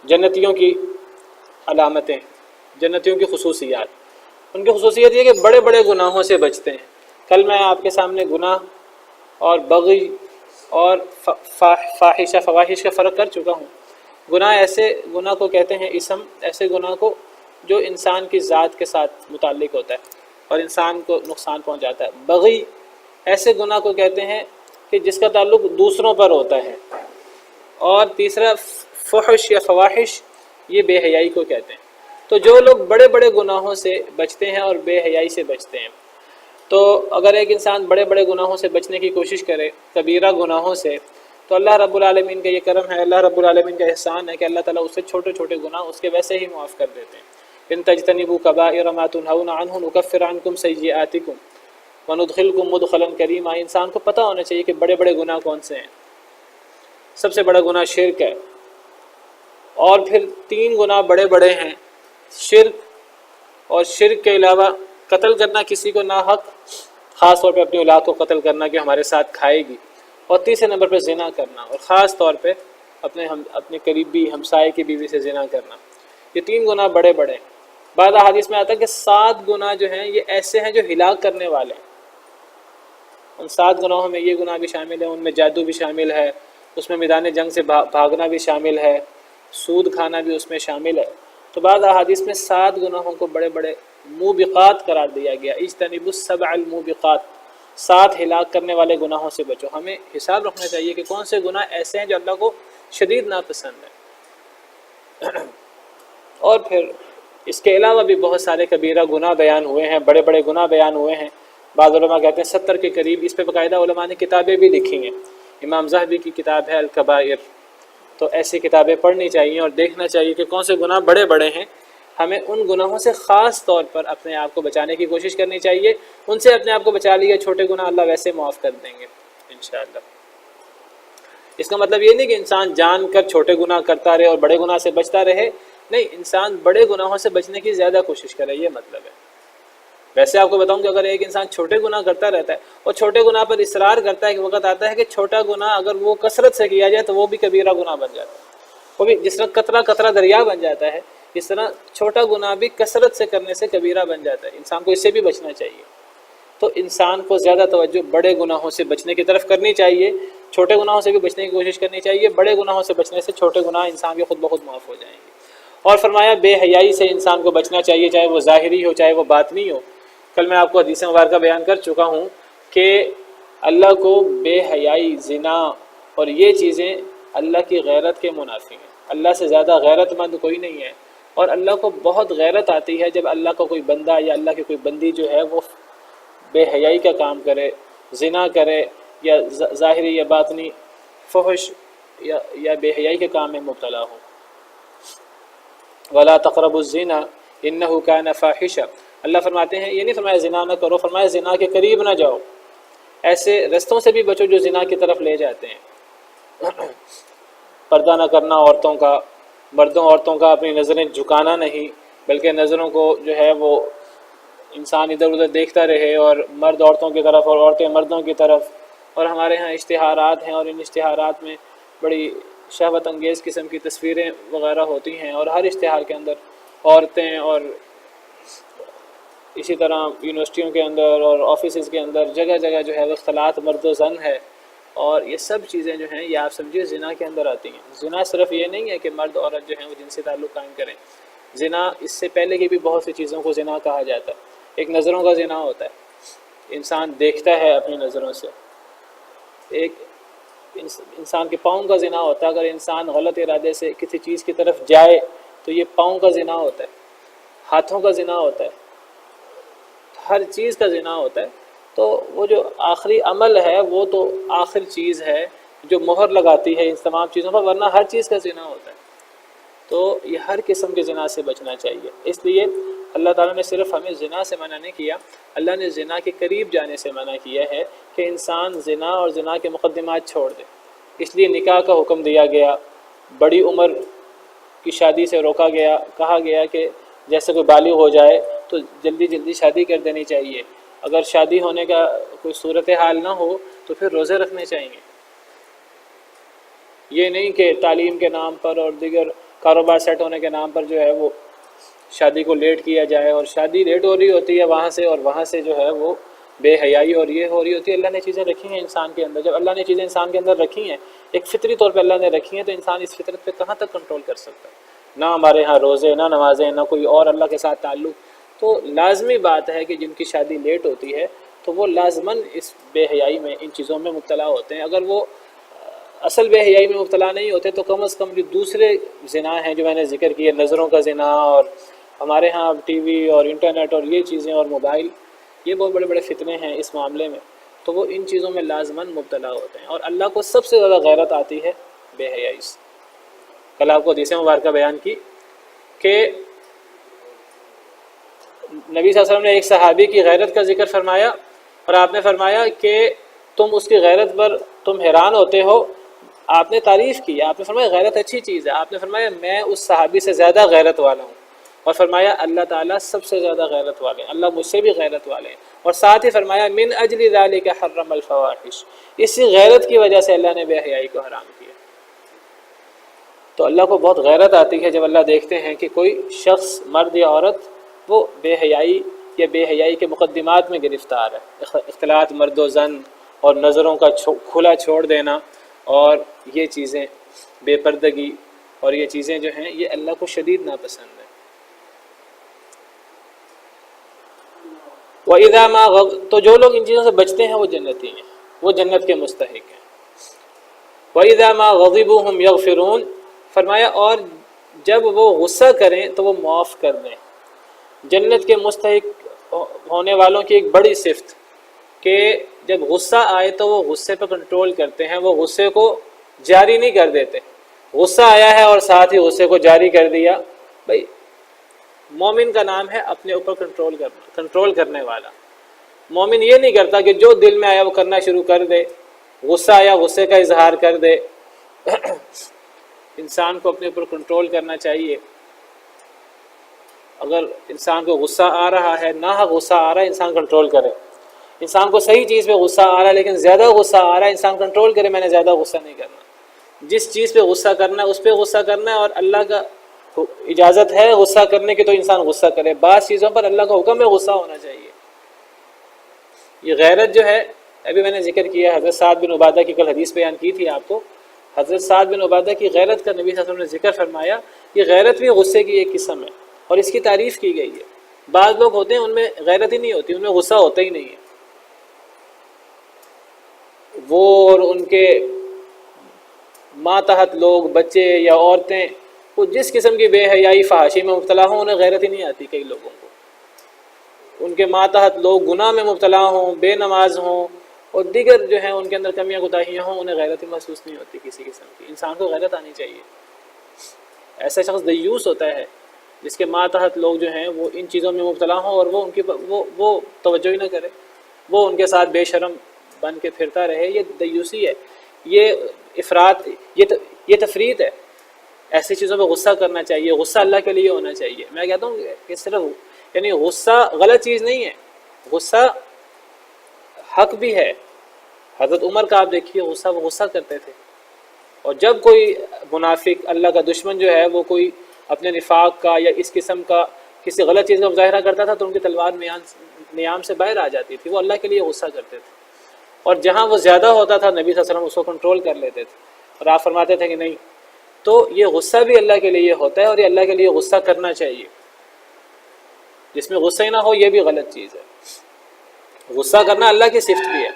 جنتیوں کی علامتیں، جنتیوں کی خصوصیات، ان کی خصوصیت یہ کہ بڑے بڑے گناہوں سے بچتے ہیں۔ کل میں آپ کے سامنے گناہ اور بغی اور فواحش کا فرق کر چکا ہوں۔ گناہ ایسے گناہ کو کہتے ہیں اسم، ایسے گناہ کو جو انسان کی ذات کے ساتھ متعلق ہوتا ہے اور انسان کو نقصان پہنچاتا ہے۔ بغی ایسے گناہ کو کہتے ہیں کہ جس کا تعلق دوسروں پر ہوتا ہے۔ اور تیسرا فحش یا فواحش، یہ بے حیائی کو کہتے ہیں۔ تو جو لوگ بڑے بڑے گناہوں سے بچتے ہیں اور بے حیائی سے بچتے ہیں، تو اگر ایک انسان بڑے بڑے گناہوں سے بچنے کی کوشش کرے، کبیرہ گناہوں سے، تو اللہ رب العالمین کا یہ کرم ہے، اللہ رب العالمین کا احسان ہے کہ اللہ تعالیٰ اس سے چھوٹے چھوٹے گناہ اس کے ویسے ہی معاف کر دیتے ہیں۔ ان تجتنبوا کبائر ما تنہون عنہ نکفر عنکم سیئاتکم وندخلکم مدخلا کریما۔ انسان کو پتہ ہونا چاہیے کہ بڑے بڑے گناہ کون سے ہیں۔ سب سے بڑا گناہ شرک ہے، اور پھر 3 گناہ بڑے بڑے ہیں، شرک، اور شرک کے علاوہ قتل کرنا کسی کو ناحق، خاص طور پہ اپنی اولاد کو قتل کرنا کہ ہمارے ساتھ کھائے گی، اور تیسرے نمبر پہ زنا کرنا، اور خاص طور پہ اپنے قریبی ہمسائے کی بیوی سے زنا کرنا۔ یہ 3 گناہ بڑے بڑے ہیں۔ بعض احادیث میں آتا ہے کہ 7 گناہ جو ہیں یہ ایسے ہیں جو ہلاک کرنے والے ہیں۔ ان 7 گناہوں میں یہ گناہ بھی شامل ہے، ان میں جادو بھی شامل ہے، اس میں میدان جنگ سے بھاگنا بھی شامل ہے، سود کھانا بھی اس میں شامل ہے۔ تو بعض احادیث میں 7 گناہوں کو بڑے بڑے موبقات قرار دیا گیا۔ اجتنبوا السبع الموبقات، 7 ہلاک کرنے والے گناہوں سے بچو۔ ہمیں حساب رکھنا چاہیے کہ کون سے گناہ ایسے ہیں جو اللہ کو شدید ناپسند ہیں۔ اور پھر اس کے علاوہ بھی بہت سارے کبیرہ گناہ بیان ہوئے ہیں، بڑے بڑے گناہ بیان ہوئے ہیں، بعض علماء کہتے ہیں 70 کے قریب، اس پہ باقاعدہ علماء نے کتابیں بھی لکھی ہیں، امام ذہبی کی کتاب ہے الکبائر، تو ایسی کتابیں پڑھنی چاہیے اور دیکھنا چاہیے کہ کون سے گناہ بڑے بڑے ہیں، ہمیں ان گناہوں سے خاص طور پر اپنے آپ کو بچانے کی کوشش کرنی چاہیے، ان سے اپنے آپ کو بچا لیا، چھوٹے گناہ اللہ ویسے معاف کر دیں گے انشاءاللہ۔ اس کا مطلب یہ نہیں کہ انسان جان کر چھوٹے گناہ کرتا رہے اور بڑے گناہ سے بچتا رہے، نہیں، انسان بڑے گناہوں سے بچنے کی زیادہ کوشش کرے، یہ مطلب ہے۔ ویسے آپ کو بتاؤں کہ اگر ایک انسان چھوٹے گناہ کرتا رہتا ہے اور چھوٹے گناہ پر اصرار کرتا ہے، کہ وقت آتا ہے کہ چھوٹا گناہ اگر وہ کثرت سے کیا جائے تو وہ بھی کبیرہ گناہ بن جاتا ہے، وہ بھی جس طرح قطرہ قطرہ دریا بن جاتا ہے، اس طرح چھوٹا گناہ بھی کثرت سے کرنے سے کبیرہ بن جاتا ہے، انسان کو اس سے بھی بچنا چاہیے۔ تو انسان کو زیادہ توجہ بڑے گناہوں سے بچنے کی طرف کرنی چاہیے، چھوٹے گناہوں سے بھی بچنے کی کوشش کرنی چاہیے، بڑے گناہوں سے بچنے سے چھوٹے گناہ انسان کے خود بخود معاف ہو جائیں گے۔ اور فرمایا بے حیائی سے انسان کو بچنا چاہیے، چاہے وہ ظاہری ہو چاہے وہ باطنی ہو۔ کل میں آپ کو حدیث مبارکہ بیان کر چکا ہوں کہ اللہ کو بے حیائی، زنا اور یہ چیزیں اللہ کی غیرت کے منافی ہیں، اللہ سے زیادہ غیرت مند کوئی نہیں ہے، اور اللہ کو بہت غیرت آتی ہے جب اللہ کا کوئی بندہ یا اللہ کی کوئی بندی جو ہے وہ بے حیائی کا کام کرے، زنا کرے، یا ظاہری یا باطنی فحش یا بے حیائی کے کام میں مبتلا ہو۔ وَلَا تَقْرَبُوا الزِّنَا إِنَّهُ كَانَ فَاحِشًا، اللہ فرماتے ہیں یہ نہیں فرمایا زنا نہ کرو، فرمایا زنا کے قریب نہ جاؤ، ایسے رستوں سے بھی بچو جو زنا کی طرف لے جاتے ہیں۔ پردہ نہ کرنا عورتوں کا، مردوں عورتوں کا اپنی نظریں جھکانا نہیں، بلکہ نظروں کو جو ہے وہ انسان ادھر ادھر دیکھتا رہے، اور مرد عورتوں کی طرف اور عورتیں مردوں کی طرف۔ اور ہمارے ہاں اشتہارات ہیں، اور ان اشتہارات میں بڑی شہوت انگیز قسم کی تصویریں وغیرہ ہوتی ہیں، اور ہر اشتہار کے اندر عورتیں، اور اسی طرح یونیورسٹیوں کے اندر اور آفیسز کے اندر جگہ جگہ جو ہے وہ اختلاط مرد و زن ہے، اور یہ سب چیزیں جو ہیں یہ آپ سمجھیے زنا کے اندر آتی ہیں۔ زنا صرف یہ نہیں ہے کہ مرد عورت جو ہیں وہ جنسی تعلق قائم کریں، زنا اس سے پہلے کی بھی بہت سی چیزوں کو زنا کہا جاتا ہے۔ ایک نظروں کا زنا ہوتا ہے، انسان دیکھتا ہے اپنی نظروں سے۔ ایک انسان کے پاؤں کا زنا ہوتا ہے، اگر انسان غلط ارادے سے کسی چیز کی طرف جائے تو یہ پاؤں کا زنا ہوتا ہے، ہاتھوں کا زنا ہوتا ہے، ہر چیز کا زنا ہوتا ہے۔ تو وہ جو آخری عمل ہے وہ تو آخر چیز ہے جو مہر لگاتی ہے ان تمام چیزوں پر، ورنہ ہر چیز کا زنا ہوتا ہے۔ تو یہ ہر قسم کے زنا سے بچنا چاہیے، اس لیے اللہ تعالیٰ نے صرف ہمیں زنا سے منع نہیں کیا، اللہ نے زنا کے قریب جانے سے منع کیا ہے کہ انسان زنا اور زنا کے مقدمات چھوڑ دے۔ اس لیے نکاح کا حکم دیا گیا، بڑی عمر کی شادی سے روکا گیا، کہا گیا کہ جیسے کوئی بالغ ہو جائے تو جلدی جلدی شادی کر دینی چاہیے، اگر شادی ہونے کا کوئی صورتحال نہ ہو تو پھر روزے رکھنے چاہیے۔ یہ نہیں کہ تعلیم کے نام پر اور دیگر کاروبار سیٹ ہونے کے نام پر جو ہے وہ شادی کو لیٹ کیا جائے، اور شادی لیٹ ہو رہی ہوتی ہے وہاں سے، اور وہاں سے جو ہے وہ بے حیائی اور یہ ہو رہی ہوتی ہے۔ اللہ نے چیزیں رکھی ہیں انسان کے اندر، جب اللہ نے چیزیں انسان کے اندر رکھی ہیں ایک فطری طور پہ اللہ نے رکھی ہیں، تو انسان اس فطرت پہ کہاں تک کنٹرول کر سکتا ہے؟ نہ ہمارے ہاں روزے، نہ نمازیں، نہ کوئی اور اللہ کے ساتھ تعلق۔ تو لازمی بات ہے کہ جن کی شادی لیٹ ہوتی ہے تو وہ لازماً اس بے حیائی میں ان چیزوں میں مبتلا ہوتے ہیں۔ اگر وہ اصل بے حیائی میں مبتلا نہیں ہوتے تو کم از کم جو دوسرے زنا ہیں جو میں نے ذکر کیے، نظروں کا زنا، اور ہمارے ہاں ٹی وی اور انٹرنیٹ اور یہ چیزیں اور موبائل، یہ بہت بڑے بڑے فتنے ہیں اس معاملے میں، تو وہ ان چیزوں میں لازماً مبتلا ہوتے ہیں، اور اللہ کو سب سے زیادہ غیرت آتی ہے بے حیائی سے۔ کل آپ کو حدیث مبارکہ بیان کی کہ نبی صلی اللہ علیہ وسلم نے ایک صحابی کی غیرت کا ذکر فرمایا، اور آپ نے فرمایا کہ تم اس کی غیرت پر تم حیران ہوتے ہو، آپ نے تعریف کی، آپ نے فرمایا غیرت اچھی چیز ہے، آپ نے فرمایا میں اس صحابی سے زیادہ غیرت والا ہوں، اور فرمایا اللہ تعالیٰ سب سے زیادہ غیرت والے ہیں، اللہ مجھ سے بھی غیرت والے ہیں، اور ساتھ ہی فرمایا من اجل ذلک حرم الفواحش، اسی غیرت کی وجہ سے اللہ نے بے حیائی کو حرام کیا۔ تو اللہ کو بہت غیرت آتی ہے جب اللہ دیکھتے ہیں کہ کوئی شخص، مرد یا عورت، وہ بے حیائی یا بے حیائی کے مقدمات میں گرفتار ہے، اختلاط مرد و زن اور نظروں کا کھلا چھوڑ دینا، اور یہ چیزیں بے پردگی اور یہ چیزیں جو ہیں یہ اللہ کو شدید ناپسند ہے۔ وَإِذَا مَا تو جو لوگ ان چیزوں سے بچتے ہیں وہ جنتی ہیں، وہ جنت کے مستحق ہیں۔ وَإِذَا مَا غَضِبُوا هُمْ يَغْفِرُونَ، فرمایا اور جب وہ غصہ کریں تو وہ معاف کر دیں۔ جنت کے مستحق ہونے والوں کی ایک بڑی صفت کہ جب غصہ آئے تو وہ غصے پہ کنٹرول کرتے ہیں، وہ غصے کو جاری نہیں کر دیتے۔ غصہ آیا ہے اور ساتھ ہی غصے کو جاری کر دیا، بھائی مومن کا نام ہے اپنے اوپر کنٹرول کرنے والا۔ مومن یہ نہیں کرتا کہ جو دل میں آیا وہ کرنا شروع کر دے، غصہ آیا غصے کا اظہار کر دے۔ انسان کو اپنے اوپر کنٹرول کرنا چاہیے۔ اگر انسان کو غصہ آ رہا ہے، ناحق غصہ آ رہا ہے، انسان کنٹرول کرے۔ انسان کو صحیح چیز پہ غصہ آ رہا ہے لیکن زیادہ غصہ آ رہا ہے، انسان کنٹرول کرے، میں نے زیادہ غصہ نہیں کرنا۔ جس چیز پہ غصہ کرنا ہے اس پہ غصہ کرنا ہے، اور اللہ کا اجازت ہے غصہ کرنے کی تو انسان غصہ کرے۔ بعض چیزوں پر اللہ کا حکم ہے غصہ ہونا چاہیے۔ یہ غیرت جو ہے، ابھی میں نے ذکر کیا حضرت سعد بن عبادہ کی کل حدیث بیان کی تھی آپ کو، حضرت سعد بن عبادہ کی غیرت کا نبی صلی اللہ علیہ وسلم نے ذکر فرمایا۔ یہ غیرت بھی غصے کی ایک قسم ہے اور اس کی تعریف کی گئی ہے۔ بعض لوگ ہوتے ہیں ان میں غیرت ہی نہیں ہوتی، ان میں غصہ ہوتا ہی نہیں ہے، وہ اور ان کے ماتحت لوگ، بچے یا عورتیں، وہ جس قسم کی بے حیائی فحاشی میں مبتلا ہوں انہیں غیرت ہی نہیں آتی۔ کئی لوگوں کو ان کے ماتحت لوگ گناہ میں مبتلا ہوں، بے نماز ہوں اور دیگر جو ہیں ان کے اندر کمیاں کوتاہیاں ہوں، انہیں غیرت ہی محسوس نہیں ہوتی کسی قسم کی۔ انسان کو غیرت آنی چاہیے۔ ایسا شخص دیوس ہوتا ہے جس کے ماتحت لوگ جو ہیں وہ ان چیزوں میں مبتلا ہوں اور وہ ان کی وہ توجہ ہی نہ کرے، وہ ان کے ساتھ بے شرم بن کے پھرتا رہے۔ یہ دیوسی ہے، یہ افراط، یہ تفریط ہے۔ ایسی چیزوں پہ غصہ کرنا چاہیے۔ غصہ اللہ کے لیے ہونا چاہیے۔ میں کہتا ہوں کہ صرف یعنی غصہ غلط چیز نہیں ہے، غصہ حق بھی ہے۔ حضرت عمر کا آپ دیکھیے غصہ، وہ غصہ کرتے تھے، اور جب کوئی منافق اللہ کا دشمن جو ہے وہ کوئی اپنے نفاق کا یا اس قسم کا کسی غلط چیز کا مظاہرہ کرتا تھا تو ان کی تلوار نیام سے باہر آ جاتی تھی۔ وہ اللہ کے لیے غصہ کرتے تھے، اور جہاں وہ زیادہ ہوتا تھا نبی صلی اللہ علیہ وسلم اس کو کنٹرول کر لیتے تھے، اور آپ فرماتے تھے کہ نہیں۔ تو یہ غصہ بھی اللہ کے لیے ہوتا ہے، اور یہ اللہ کے لیے غصہ کرنا چاہیے۔ جس میں غصہ ہی نہ ہو یہ بھی غلط چیز ہے۔ غصہ کرنا اللہ کی صفت بھی ہے۔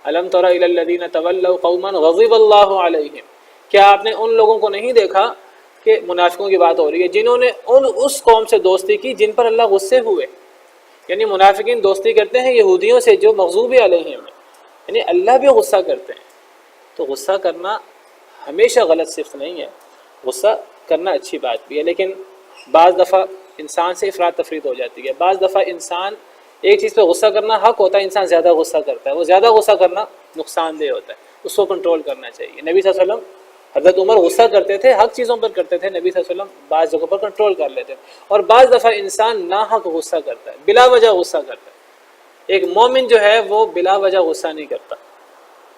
الم تر الی الذین تولوا قوما غضب اللہ علیہم، کیا آپ نے ان لوگوں کو نہیں دیکھا، کہ منافقوں کی بات ہو رہی ہے، جنہوں نے اس قوم سے دوستی کی جن پر اللہ غصے ہوئے۔ یعنی منافقین دوستی کرتے ہیں یہودیوں سے جو مغضوب علیہم ہیں، یعنی اللہ بھی غصہ کرتے ہیں۔ تو غصہ کرنا ہمیشہ غلط صفت نہیں ہے، غصہ کرنا اچھی بات بھی ہے، لیکن بعض دفعہ انسان سے افراط تفریط ہو جاتی ہے۔ بعض دفعہ انسان ایک چیز پہ غصہ کرنا حق ہوتا ہے، انسان زیادہ غصہ کرتا ہے، وہ زیادہ غصہ کرنا نقصان دہ ہوتا ہے، اس کو کنٹرول کرنا چاہیے۔ نبی صلی اللہ علیہ وسلم، حضرت عمر غصہ کرتے تھے، حق چیزوں پر کرتے تھے، نبی صلی اللہ علیہ وسلم بعض جگہوں پر کنٹرول کر لیتے تھے۔ اور بعض دفعہ انسان ناحق غصہ کرتا ہے، بلا وجہ غصہ کرتا ہے۔ ایک مومن جو ہے وہ بلا وجہ غصہ نہیں کرتا،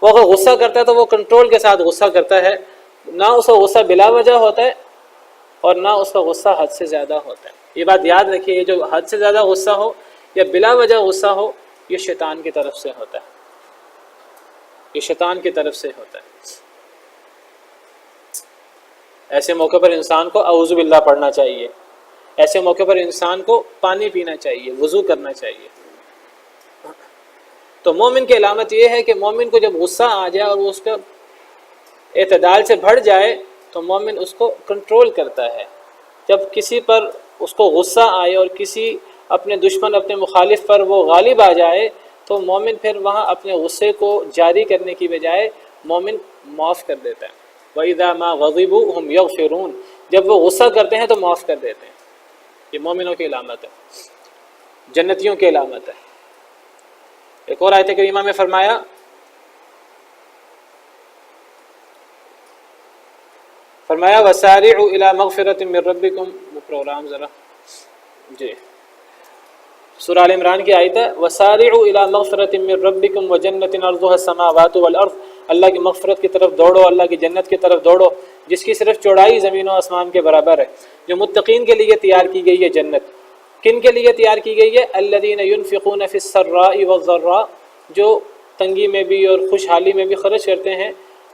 وہ اگر غصہ کرتا ہے تو وہ کنٹرول کے ساتھ غصہ کرتا ہے، نہ اس کا غصہ بلا وجہ ہوتا ہے اور نہ اس کا غصہ حد سے زیادہ ہوتا ہے۔ یہ بات یاد رکھیے، یہ جو حد سے زیادہ غصہ ہو یا بلا وجہ غصہ ہو، یہ شیطان کی طرف سے ہوتا ہے، یہ شیطان کی طرف سے ہوتا ہے۔ ایسے موقع پر انسان کو اعوذ باللہ پڑھنا چاہیے، ایسے موقع پر انسان کو پانی پینا چاہیے، وضو کرنا چاہیے۔ تو مومن کی علامت یہ ہے کہ مومن کو جب غصہ آ جائے اور وہ اس کا اعتدال سے بڑھ جائے تو مومن اس کو کنٹرول کرتا ہے۔ جب کسی پر اس کو غصہ آئے اور کسی اپنے دشمن، اپنے مخالف پر وہ غالب آ جائے تو مومن پھر وہاں اپنے غصے کو جاری کرنے کی بجائے مومن معاف کر دیتا ہے۔ وَإِذَا مَا غَضِبُوا هُمْ يَغْفِرُونَ، جب وہ غصہ کرتے ہیں تو معاف کر دیتے ہیں۔ یہ مومنوں کی علامت ہے، جنتیوں کی علامت ہے۔ ایک اور آیت کریمہ میں فرمایا وَسَارِعُوا إِلَى مَغْفِرَةٍ مِّن رَّبِّكُمْ، وہ پروگرام ذرا جی سورہ آل عمران کی آیت ہے وَسَارِعُوا إِلَى مَغْفِرَةٍ مِّن رَّبِّكُمْ وَجَنَّةٍ عَرْضُهَا السَّمَاوَاتُ وَالْأَرْضُ، اللہ کی مغفرت کی طرف دوڑو، اللہ کی جنت کی طرف دوڑو جس کی صرف چوڑائی زمین و آسمان کے برابر ہے، جو متقین کے لیے تیار کی گئی ہے جنت۔ کن کے لیے تیار کی گئی ہے؟ الذین ينفقون فی السراء والضراء، جو تنگی میں بھی اور خوشحالی میں بھی خرچ کرتے ہیں،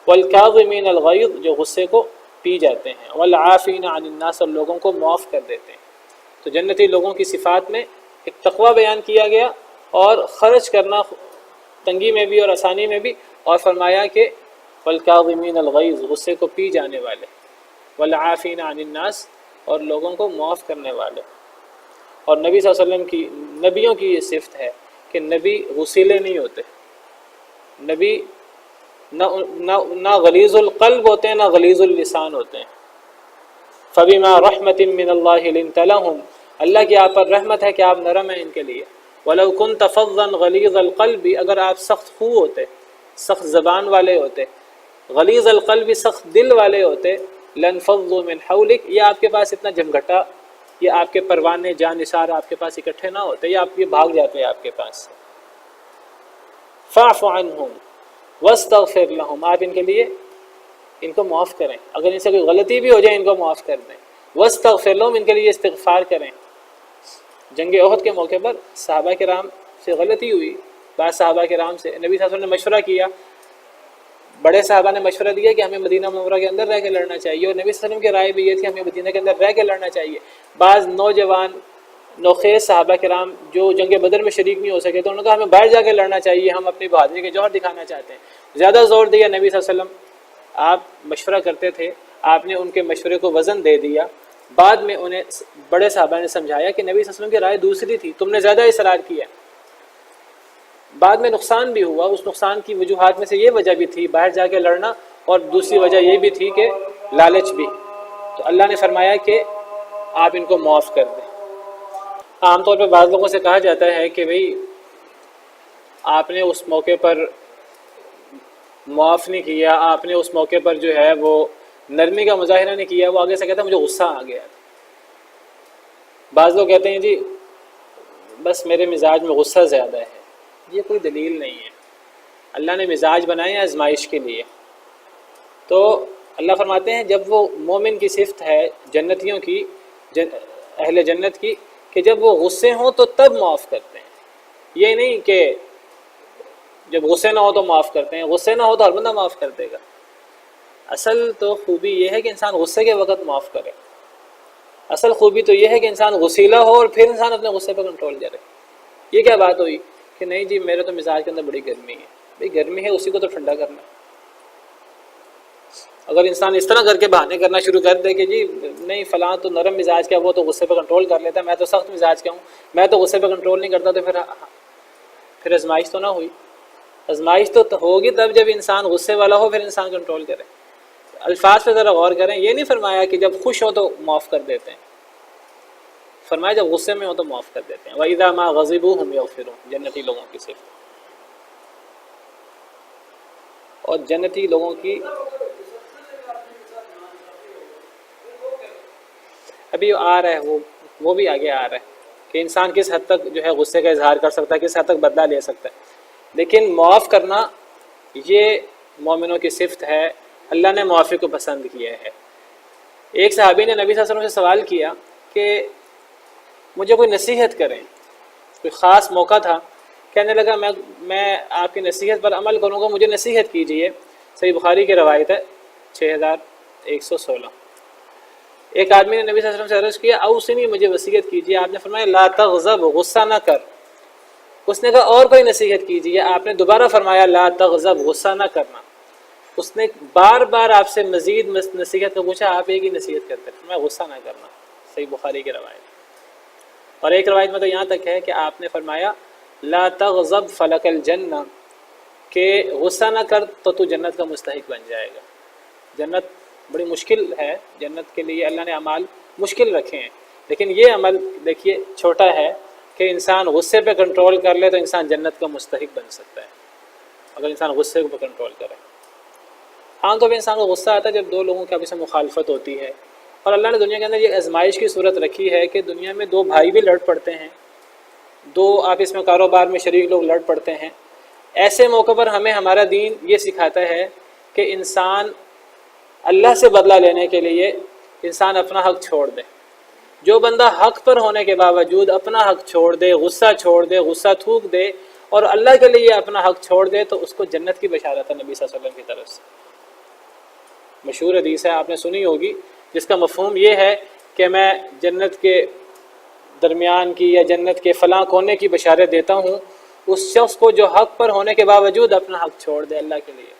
والکاظمین الغیظ، جو غصے کو پی جاتے ہیں، والعافین عن الناس، اور لوگوں کو معاف کر دیتے ہیں۔ تو جنتی لوگوں کی صفات میں ایک تقوی بیان کیا گیا، اور خرچ کرنا تنگی میں بھی اور آسانی میں بھی، اور فرمایا کہ والکاظمین الغیظ، غصے کو پی جانے والے، والعافین عن الناس، اور لوگوں کو معاف کرنے والے۔ اور نبی صلی اللہ علیہ وسلم کی نبیوں کی یہ صفت ہے کہ نبی غصیلے نہیں ہوتے، نبی نہ غلیظ القلب ہوتے ہیں نہ غلیظ اللسان ہوتے ہیں۔ فَبِمَا رَحْمَةٍ مِّنَ اللَّهِ لِنْتَ لَهُمْ، اللہ کی آپ پر رحمت ہے کہ آپ نرم ہیں ان کے لیے۔ وَلَوْ كُنْتَ فَظًّا غَلِيظَ الْقَلْبِ، اگر آپ سخت خو ہوتے، سخت زبان والے ہوتے، غلیظ القلب سخت دل والے ہوتے، لَانْفَضُّوا مِنْ حَوْلِكَ، یہ آپ کے پاس اتنا جمگھٹا، یہ آپ کے پروانے جان نثار آپ کے پاس اکٹھے نہ ہوتے، یہ آپ یہ بھاگ جاتے آپ کے پاس سے۔ فَاعْفُ عَنْهُمْ وَاسْتَغْفِرْ لَهُمْ، آپ ان کے لیے ان کو معاف کریں، اگر ان سے کوئی غلطی بھی ہو جائے ان کو معاف کر دیں۔ وَاسْتَغْفِرْ لَهُمْ، ان کے لیے استغفار کریں۔ جنگ احد کے موقع پر صحابہ کرام سے غلطی ہوئی، بعض صحابہ کرام سے نبی صلی اللہ علیہ وسلم نے مشورہ کیا، بڑے صحابہ نے مشورہ دیا کہ ہمیں مدینہ منورہ کے اندر رہ کے لڑنا چاہیے، اور نبی صلی اللہ علیہ وسلم کی رائے بھی یہ تھی ہمیں مدینہ کے اندر رہ کے لڑنا چاہیے۔ بعض نوجوان نوخیز صحابہ کرام جو جنگ بدر میں شریک نہیں ہو سکے تو انہوں نے کہا ہمیں باہر جا کے لڑنا چاہیے، ہم اپنی بہادری کے جوہر دکھانا چاہتے ہیں۔ زیادہ زور دیا نبی صلی اللہ علیہ وسلم، آپ مشورہ کرتے تھے، آپ نے ان کے مشورے کو وزن دے دیا۔ بعد میں انہیں بڑے صحابہ نے سمجھایا کہ نبی صلی اللہ علیہ وسلم کی رائے دوسری تھی، تم نے زیادہ اصرار کیا۔ بعد میں نقصان بھی ہوا، اس نقصان کی وجوہات میں سے یہ وجہ بھی تھی باہر جا کے لڑنا، اور دوسری وجہ یہ بھی تھی کہ لالچ بھی۔ تو اللہ نے فرمایا کہ آپ ان کو معاف کر دیں۔ عام طور پہ بعض لوگوں سے کہا جاتا ہے کہ بھئی آپ نے اس موقع پر معاف نہیں کیا، آپ نے اس موقع پر جو ہے وہ نرمی کا مظاہرہ نہیں کیا، وہ آگے سے کہتا ہے مجھے غصہ آ گیا۔ بعض لوگ کہتے ہیں جی بس میرے مزاج میں غصہ زیادہ ہے، یہ کوئی دلیل نہیں ہے۔ اللہ نے مزاج بنائے ہیں آزمائش کے لیے، تو اللہ فرماتے ہیں جب وہ مومن کی صفت ہے جنتیوں کی، اہل جنت کی، کہ جب وہ غصے ہوں تو تب معاف کرتے ہیں، یہ نہیں کہ جب غصے نہ ہو تو معاف کرتے ہیں، غصے نہ ہو تو ہر بندہ معاف کر دے گا۔ اصل تو خوبی یہ ہے کہ انسان غصے کے وقت معاف کرے، اصل خوبی تو یہ ہے کہ انسان غصیلا ہو اور پھر انسان اپنے غصے پہ کنٹرول کرے۔ یہ کیا بات ہوئی کہ نہیں جی میرے تو مزاج کے اندر بڑی گرمی ہے، بھئی گرمی ہے اسی کو تو ٹھنڈا کرنا۔ اگر انسان اس طرح کر کے بہانے کرنا شروع کر دے کہ جی نہیں فلاں تو نرم مزاج کا، وہ تو غصے پہ کنٹرول کر لیتا ہے، میں تو سخت مزاج کا ہوں، میں تو غصے پہ کنٹرول نہیں کرتا، تو پھر آزمائش تو نہ ہوئی۔ آزمائش تو ہوگی تب جب انسان غصے والا ہو، پھر انسان کنٹرول کرے۔ الفاظ پہ ذرا غور کریں، یہ نہیں فرمایا کہ جب خوش ہو تو معاف کر دیتے ہیں، فرمایا جب غصے میں ہو تو معاف کر دیتے ہیں۔ وَإِذَا مَا غَضِبُوا هُمْ يَغْفِرُونَ، جنتی لوگوں کی صفت۔ اور جنتی لوگوں کی ابھی آ رہا ہے، وہ بھی آگے آ رہا ہے کہ انسان کس حد تک جو ہے غصے کا اظہار کر سکتا ہے، کس حد تک بدلہ لے سکتا ہے۔ لیکن معاف کرنا یہ مومنوں کی صفت ہے، اللہ نے معافی کو پسند کیا ہے۔ ایک صحابی نے نبی صلی اللہ علیہ وسلم سے سوال کیا کہ مجھے کوئی نصیحت کریں، کوئی خاص موقع تھا، کہنے لگا میں آپ کی نصیحت پر عمل کروں گا، مجھے نصیحت کیجیے۔ صحیح بخاری کی روایت ہے 6116۔ ایک آدمی نے نبی صلی اللہ علیہ وسلم سے عرض کیا اوصنی، مجھے وصیت کیجیے۔ آپ نے فرمایا لا تغضب، غصہ نہ کر۔ اس نے کہا اور کوئی نصیحت کیجیے۔ آپ نے دوبارہ فرمایا لا تغضب، غصہ نہ کرنا۔ اس نے بار بار آپ سے مزید نصیحت کا پوچھا، آپ ایک ہی نصیحت کرتے ہیں، فرمایا غصہ نہ کرنا۔ صحیح بخاری کی روایت۔ اور ایک روایت میں تو یہاں تک ہے کہ آپ نے فرمایا لا تغضب فلک الجنہ، کہ غصہ نہ کر تو تو جنت کا مستحق بن جائے گا۔ جنت بڑی مشکل ہے، جنت کے لیے اللہ نے اعمال مشکل رکھے ہیں، لیکن یہ عمل دیکھیے چھوٹا ہے کہ انسان غصے پہ کنٹرول کر لے تو انسان جنت کا مستحق بن سکتا ہے، اگر انسان غصے پہ کنٹرول کرے۔ ہاں تو انسان کو غصہ آتا ہے جب دو لوگوں کی آپس میں مخالفت ہوتی ہے، اور اللہ نے دنیا کے اندر یہ آزمائش کی صورت رکھی ہے کہ دنیا میں دو بھائی بھی لڑ پڑتے ہیں، دو آپس میں کاروبار میں شریک لوگ لڑ پڑتے ہیں۔ ایسے موقع پر ہمیں ہمارا دین یہ سکھاتا ہے کہ انسان اللہ سے بدلہ لینے کے لیے انسان اپنا حق چھوڑ دے۔ جو بندہ حق پر ہونے کے باوجود اپنا حق چھوڑ دے، غصہ چھوڑ دے، غصہ تھوک دے اور اللہ کے لیے اپنا حق چھوڑ دے، تو اس کو جنت کی بشارت ہے نبی صلی اللہ علیہ وسلم کی طرف سے۔ مشہور حدیث ہے، آپ نے سنی ہوگی، جس کا مفہوم یہ ہے کہ میں جنت کے درمیان کی یا جنت کے فلاں کونے کی بشارت دیتا ہوں اس شخص کو جو حق پر ہونے کے باوجود اپنا حق چھوڑ دے اللہ کے لیے۔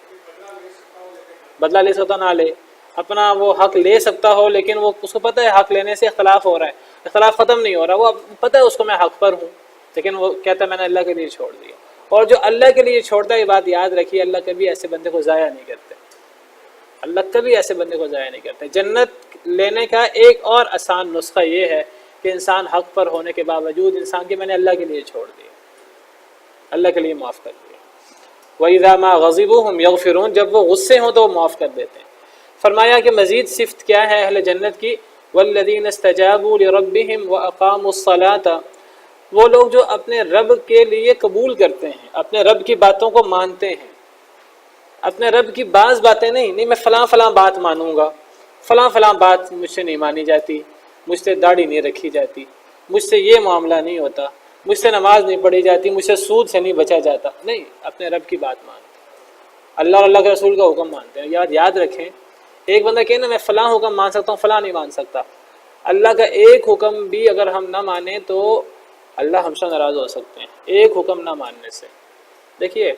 بدلہ لے سکتا نہ لے، اپنا وہ حق لے سکتا ہو لیکن وہ اس کو پتہ ہے حق لینے سے اختلاف ہو رہا ہے، اختلاف ختم نہیں ہو رہا، وہ اب پتہ ہے اس کو میں حق پر ہوں، لیکن وہ کہتا ہے میں نے اللہ کے لیے چھوڑ دیا۔ اور جو اللہ کے لیے چھوڑتا ہے، یہ بات یاد رکھیے، اللہ کبھی ایسے بندے کو ضائع نہیں کرتے، اللہ کبھی ایسے بندے کو ضائع نہیں کرتے۔ جنت لینے کا ایک اور آسان نسخہ یہ ہے کہ انسان حق پر ہونے کے باوجود انسان کے میں نے اللہ کے لیے چھوڑ دیا، اللہ کے لیے معاف کر دیا۔ وَإِذَا مَا غَضِبُوا هُمْ يَغْفِرُونَ، جب وہ غصے ہوں تو وہ معاف کر دیتے ہیں۔ فرمایا کہ مزید صفت کیا ہے اہل جنت کی، وَالَّذِينَ اسْتَجَابُوا لِرَبِّهِمْ وَأَقَامُوا الصَّلَاةَ، وہ لوگ جو اپنے رب کے لیے قبول کرتے ہیں، اپنے رب کی باتوں کو مانتے ہیں، اپنے رب کی بعض باتیں نہیں میں فلاں فلاں بات مانوں گا، فلاں فلاں بات مجھ سے نہیں مانی جاتی، مجھ سے داڑھی نہیں رکھی جاتی، مجھ سے یہ معاملہ نہیں ہوتا، مجھ سے نماز نہیں پڑھی جاتی، مجھ سے سود سے نہیں بچا جاتا، نہیں، اپنے رب کی بات مانتے ہیں، اللہ اور اللہ کے رسول کا حکم مانتے ہیں۔ یاد رکھیں، ایک بندہ کہے نا میں فلاں حکم مان سکتا ہوں، فلاں نہیں مان سکتا، اللہ کا ایک حکم بھی اگر ہم نہ مانیں تو اللہ ہم سے ناراض ہو سکتے ہیں، ایک حکم نہ ماننے سے۔ دیکھیے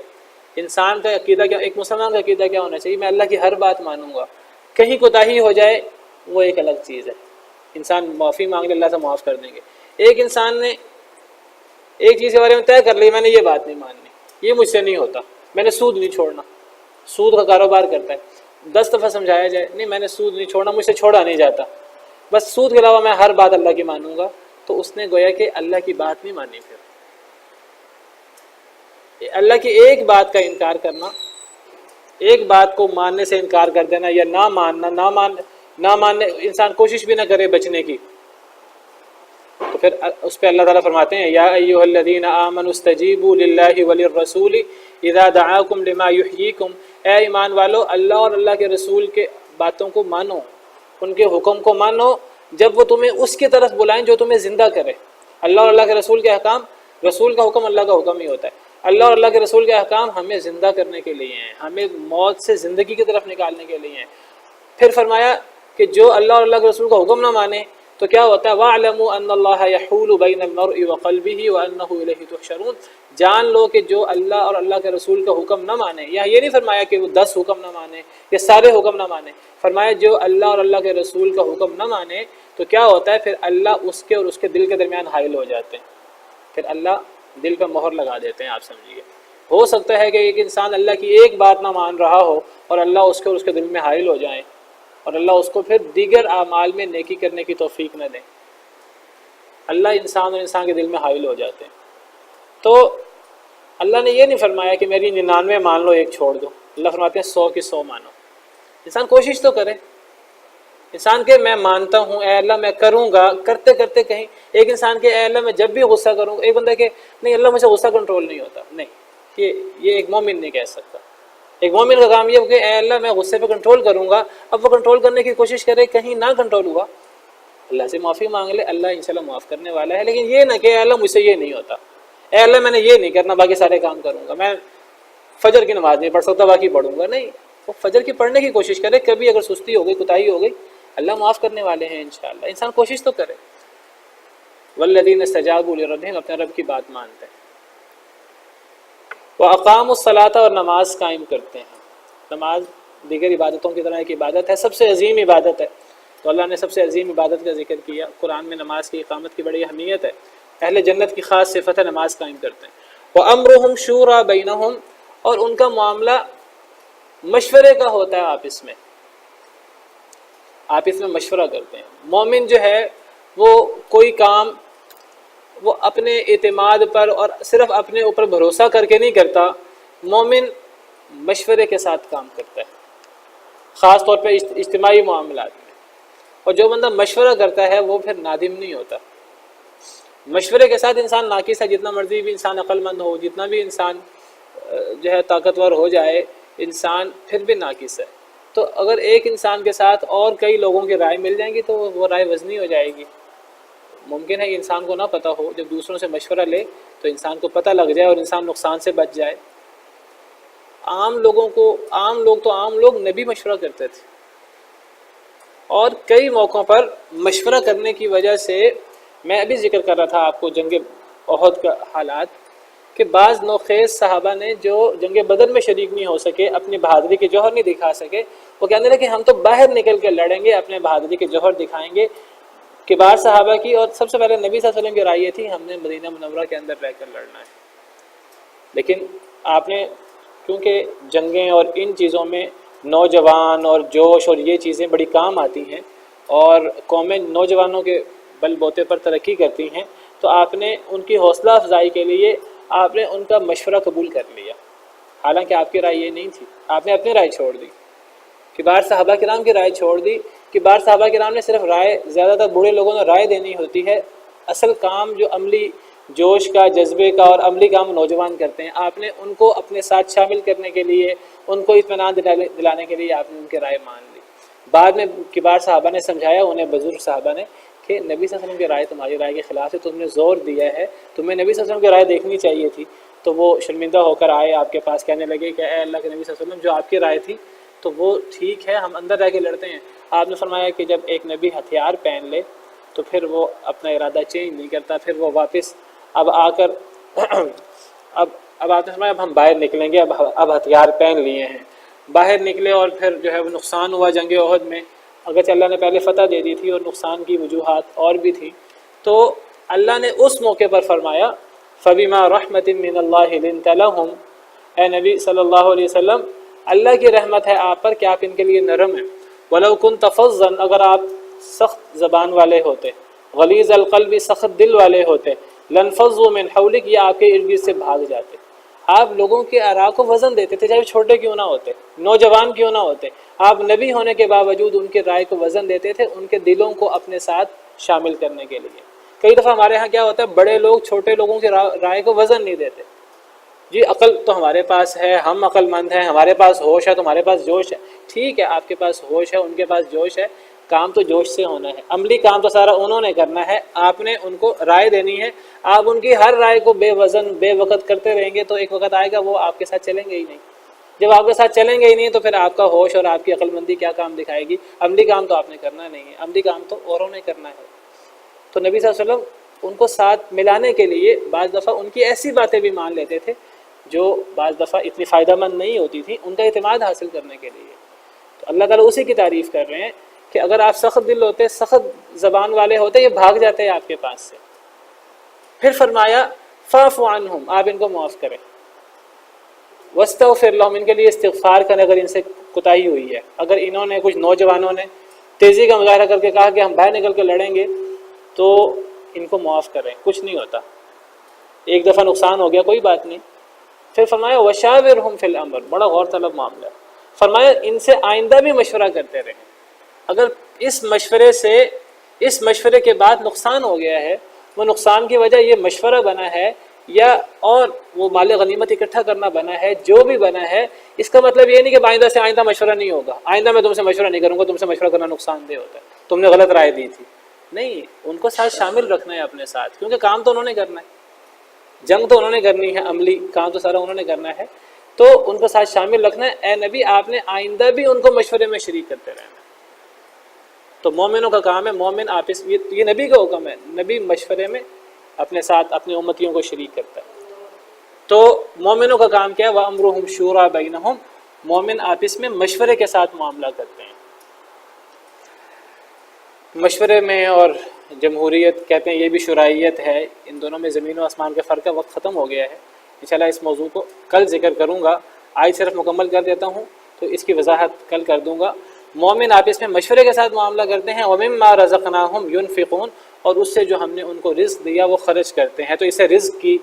انسان کا عقیدہ کیا، ایک مسلمان کا عقیدہ کیا ہونا چاہیے، میں اللہ کی ہر بات مانوں گا، کہیں کوتاہی ہو جائے وہ ایک الگ چیز ہے، انسان معافی مانگ لے اللہ سے معاف کر دیں گے۔ ایک انسان نے ایک چیز کے بارے میں طے کر لی، میں نے یہ بات نہیں ماننی، یہ مجھ سے نہیں ہوتا، میں نے سود نہیں چھوڑنا، سود کا کاروبار کرتا ہے، 10 دفعہ سمجھایا جائے نہیں میں نے سود نہیں چھوڑنا، مجھ سے چھوڑا نہیں جاتا، بس سود کے علاوہ میں ہر بات اللہ کی مانوں گا، تو اس نے گویا کہ اللہ کی بات نہیں مانی۔ پھر اللہ کی ایک بات کا انکار کرنا، ایک بات کو ماننے سے انکار کر دینا یا نہ ماننا، نہ ماننے انسان کوشش بھی نہ کرے بچنے کی، تو پھر اس پہ اللہ تعالیٰ فرماتے ہیں یا ایھا الذین آمنوا استجیبوا للہ وللرسول اذا دعاکم لما یحییکم، اے ایمان والو اللہ اور اللہ کے رسول کے باتوں کو مانو، ان کے حکم کو مانو جب وہ تمہیں اس کی طرف بلائیں جو تمہیں زندہ کرے۔ اللہ اور اللہ کے رسول کے احکام، رسول کا حکم اللہ کا حکم ہی ہوتا ہے، اللہ اور اللہ کے رسول کے احکام ہمیں زندہ کرنے کے لیے ہیں، ہمیں موت سے زندگی کی طرف نکالنے کے لیے ہیں۔ پھر فرمایا کہ جو اللہ اور اللہ کے رسول کا حکم نہ مانے تو کیا ہوتا ہے، وَاعْلَمُوا أَنَّ اللَّهَ يَحُولُ بَيْنَ الْمَرْءِ وَقَلْبِهِ وَأَنَّهُ إِلَيْهِ تُحْشَرُونَ، جان لو کہ جو اللہ اور اللہ کے رسول کا حکم نہ مانے، یا یہ نہیں فرمایا کہ وہ 10 حکم نہ مانے یا سارے حکم نہ مانے، فرمایا جو اللہ اور اللہ کے رسول کا حکم نہ مانے تو کیا ہوتا ہے، پھر اللہ اس کے اور اس کے دل کے درمیان حائل ہو جاتے ہیں، پھر اللہ دل پر مہر لگا دیتے ہیں۔ آپ سمجھیے، ہو سکتا ہے کہ ایک انسان اللہ کی ایک بات نہ مان رہا ہو اور اللہ اس کے اور اس کے دل میں حائل ہو جائیں، اور اللہ اس کو پھر دیگر اعمال میں نیکی کرنے کی توفیق نہ دیں، اللہ انسان اور انسان کے دل میں حائل ہو جاتے ہیں۔ تو اللہ نے یہ نہیں فرمایا کہ میری 99 مان لو ایک چھوڑ دو، اللہ فرماتے ہیں 100 کی 100 مانو۔ انسان کوشش تو کرے، انسان کہ میں مانتا ہوں اے اللہ میں کروں گا، کرتے کرتے کہیں ایک انسان کے اے اللہ میں جب بھی غصہ کروں، ایک بندہ کہ نہیں اللہ مجھ سے غصہ کنٹرول نہیں ہوتا، نہیں، یہ ایک مومن نہیں کہہ سکتا۔ ایک مومن کا کام یہ ہو کہ اے اللہ میں غصے پہ کنٹرول کروں گا، اب وہ کنٹرول کرنے کی کوشش کرے، کہیں نہ کنٹرول ہوا اللہ سے معافی مانگ لے، اللہ انشاءاللہ معاف کرنے والا ہے، لیکن یہ نہ کہ اے اللہ مجھ سے یہ نہیں ہوتا، اے اللہ میں نے یہ نہیں کرنا باقی سارے کام کروں گا، میں فجر کی نماز نہیں پڑھ سکتا باقی پڑھوں گا، نہیں، وہ فجر کی پڑھنے کی کوشش کرے، کبھی اگر سستی ہو گئی کوتاہی ہو گئی اللہ معاف کرنے والے ہیں انشاءاللہ، انسان کوشش تو کرے۔ والذین استجابوا لربہم، اپنے رب کی بات مانتے ہیں، وَأَقَامُوا الصَّلَاةَ، اور نماز قائم کرتے ہیں۔ نماز دیگر عبادتوں کی طرح ایک عبادت ہے، سب سے عظیم عبادت ہے، تو اللہ نے سب سے عظیم عبادت کا ذکر کیا، قرآن میں نماز کی اقامت کی بڑی اہمیت ہے، اہل جنت کی خاص صفت ہے نماز قائم کرتے ہیں۔ وَأَمْرُهُمْ شُورَىٰ بَيْنَهُمْ، اور ان کا معاملہ مشورے کا ہوتا ہے، آپس میں مشورہ کرتے ہیں۔ مومن جو ہے وہ کوئی کام وہ اپنے اعتماد پر اور صرف اپنے اوپر بھروسہ کر کے نہیں کرتا، مومن مشورے کے ساتھ کام کرتا ہے، خاص طور پہ اجتماعی معاملات میں، اور جو بندہ مشورہ کرتا ہے وہ پھر نادم نہیں ہوتا۔ مشورے کے ساتھ انسان ناقص ہے، جتنا مرضی بھی انسان عقل مند ہو، جتنا بھی انسان جو ہے طاقتور ہو جائے، انسان پھر بھی ناقص ہے۔ تو اگر ایک انسان کے ساتھ اور کئی لوگوں کی رائے مل جائیں گی تو وہ رائے وزنی ہو جائے گی۔ ممکن ہے کہ انسان کو نہ پتہ ہو، جب دوسروں سے مشورہ لے تو انسان کو پتہ لگ جائے اور انسان نقصان سے بچ جائے۔ عام لوگ نبی مشورہ کرتے تھے، اور کئی موقعوں پر مشورہ کرنے کی وجہ سے، میں ابھی ذکر کر رہا تھا آپ کو جنگ احد کا حالات، کہ بعض نوخیز صحابہ نے جو جنگ بدر میں شریک نہیں ہو سکے، اپنی بہادری کے جوہر نہیں دکھا سکے، وہ کہنے لگے کہ ہم تو باہر نکل کے لڑیں گے، اپنے بہادری کے جوہر دکھائیں گے، کبار صحابہ کی اور سب سے پہلے نبی صلی اللہ علیہ وسلم کی رائے یہ تھی ہم نے مدینہ منورہ کے اندر رہ کر لڑنا ہے. لیکن آپ نے کیونکہ جنگیں اور ان چیزوں میں نوجوان اور جوش اور یہ چیزیں بڑی کام آتی ہیں اور قومیں نوجوانوں کے بل بوتے پر ترقی کرتی ہیں، تو آپ نے ان کی حوصلہ افزائی کے لیے آپ نے ان کا مشورہ قبول کر لیا. حالانکہ آپ کی رائے یہ نہیں تھی، آپ نے اپنی رائے چھوڑ دی. کبار صحابہ کرام کی رائے چھوڑ دی. کبار صحابہ کرام نے صرف رائے، زیادہ تر بوڑھے لوگوں نے رائے دینی ہوتی ہے، اصل کام جو عملی جوش کا، جذبے کا اور عملی کام نوجوان کرتے ہیں. آپ نے ان کو اپنے ساتھ شامل کرنے کے لیے، ان کو اطمینان دلانے کے لیے آپ نے ان کی رائے مان لی. بعد میں کبار صحابہ نے سمجھایا انہیں، بزرگ صحابہ نے، کہ نبی صلی اللہ علیہ وسلم کی رائے تمہاری رائے کے خلاف ہے، تم نے زور دیا ہے، تمہیں نبی صلی اللہ علیہ وسلم کی رائے دیکھنی چاہیے تھی. تو وہ شرمندہ ہو کر آئے آپ کے پاس، کہنے لگے کہ اے اللہ کے نبی صلی اللہ علیہ وسلم، جو آپ کی رائے تھی تو وہ ٹھیک ہے، ہم اندر رہ کے لڑتے ہیں. آپ نے فرمایا کہ جب ایک نبی ہتھیار پہن لے تو پھر وہ اپنا ارادہ چینج نہیں کرتا، پھر وہ واپس اب آ کر اب آپ نے فرمایا اب ہم باہر نکلیں گے، اب ہتھیار پہن لیے ہیں. باہر نکلے اور پھر جو ہے وہ نقصان ہوا جنگ احد میں. اگرچہ اللہ نے پہلے فتح دے دی تھی اور نقصان کی وجوہات اور بھی تھی، تو اللہ نے اس موقع پر فرمایا فَبِمَا رَحْمَةٍ مِّنَ اللَّهِ لِنْتَ لَهُمْ، اے نبی صلی اللہ علیہ وسلم، اللہ کی رحمت ہے آپ پر کہ آپ ان کے لیے نرم ہیں. وَلَوْ كُنْتَ فَظًّا، اگر آپ سخت زبان والے ہوتے، غلیظ القلب، سخت دل والے ہوتے، لَانْفَضُّوا مِنْ حَوْلِكَ، یہ آپ کے ارد گرد سے بھاگ جاتے. آپ لوگوں کے آراء کو وزن دیتے تھے، چاہے وہ چھوٹے کیوں نہ ہوتے، نوجوان کیوں نہ ہوتے. آپ نبی ہونے کے باوجود ان کے رائے کو وزن دیتے تھے، ان کے دلوں کو اپنے ساتھ شامل کرنے کے لیے. کئی دفعہ ہمارے ہاں کیا ہوتا ہے، بڑے لوگ چھوٹے لوگوں کی رائے کو وزن نہیں دیتے. جی عقل تو ہمارے پاس ہے، ہم عقل مند ہیں، ہمارے پاس ہوش ہے، تمہارے پاس جوش ہے. ٹھیک ہے، آپ کے پاس ہوش ہے، ان کے پاس جوش ہے، کام تو جوش سے ہونا ہے، عملی کام تو سارا انہوں نے کرنا ہے. آپ نے ان کو رائے دینی ہے. آپ ان کی ہر رائے کو بے وزن بے وقت کرتے رہیں گے تو ایک وقت آئے گا وہ آپ کے ساتھ چلیں گے ہی نہیں. جب آپ کے ساتھ چلیں گے ہی نہیں تو پھر آپ کا ہوش اور آپ کی عقل مندی کیا کام دکھائے گی. عملی کام تو آپ نے کرنا نہیں ہے، عملی کام تو اوروں نے کرنا ہے. تو نبی صلی اللہ علیہ وسلم ان کو ساتھ ملانے کے لیے بعض دفعہ ان کی ایسی باتیں بھی مان لیتے تھے جو بعض دفعہ اتنی فائدہ مند نہیں ہوتی تھی، ان کا اعتماد حاصل کرنے کے لیے. تو اللہ تعالیٰ اسی کی تعریف کر رہے ہیں کہ اگر آپ سخت دل ہوتے، سخت زبان والے ہوتے، یہ بھاگ جاتے ہیں آپ کے پاس سے. پھر فرمایا فاعف عنہم، آپ ان کو معاف کریں. واستغفر لہم، ان کے لیے استغفار کریں اگر ان سے کوتاہی ہوئی ہے. اگر انہوں نے، کچھ نوجوانوں نے تیزی کا مظاہرہ کر کے کہا کہ ہم باہر نکل کے لڑیں گے، تو ان کو معاف کریں، کچھ نہیں ہوتا، ایک دفعہ نقصان ہو گیا، کوئی بات نہیں. پھر فرمایا وشاورہم فی الامر، بڑا غور طلب معاملہ. فرمایا ان سے آئندہ بھی مشورہ کرتے رہیں. اگر اس مشورے کے بعد نقصان ہو گیا ہے، وہ نقصان کی وجہ یہ مشورہ بنا ہے یا اور وہ مال غنیمت اکٹھا کرنا بنا ہے، جو بھی بنا ہے، اس کا مطلب یہ نہیں کہ آئندہ سے آئندہ مشورہ نہیں ہوگا، آئندہ میں تم سے مشورہ نہیں کروں گا، تم سے مشورہ کرنا نقصان دہ ہوتا ہے، تم نے غلط رائے دی تھی. نہیں، ان کو ساتھ شامل رکھنا ہے اپنے ساتھ، کیونکہ کام تو انہوں نے کرنا ہے، جنگ تو انہوں نے کرنی ہے، عملی کام تو سارا انہوں نے کرنا ہے. تو ان کو ساتھ شامل رکھنا ہے. اے نبی، آپ نے آئندہ بھی ان کو مشورے میں شریک کرتے رہنا. تو مومنوں کا کام ہے، مومن آپس، یہ نبی کا حکم ہے، نبی مشورے میں اپنے ساتھ اپنی امتیوں کو شریک کرتا ہے. تو مومنوں کا کام کیا ہے؟ وَأَمْرُهُمْ شُورَىٰ بَيْنَهُمْ، مومن آپس میں مشورے کے ساتھ معاملہ کرتے ہیں. مشورے میں اور جمہوریت کہتے ہیں، یہ بھی شرائعیت ہے. ان دونوں میں زمین و آسمان کے فرق کا وقت ختم ہو گیا ہے. انشاءاللہ اس موضوع کو کل ذکر کروں گا، آج صرف مکمل کر دیتا ہوں تو اس کی وضاحت کل کر دوں گا. مومن آپس میں مشورے کے ساتھ معاملہ کرتے ہیں. وَمِمَّا رَزَقْنَاهُمْ يُنْفِقُونَ، اور اس سے جو ہم نے ان کو رزق دیا وہ خرچ کرتے ہیں. تو اس سے رزق کی،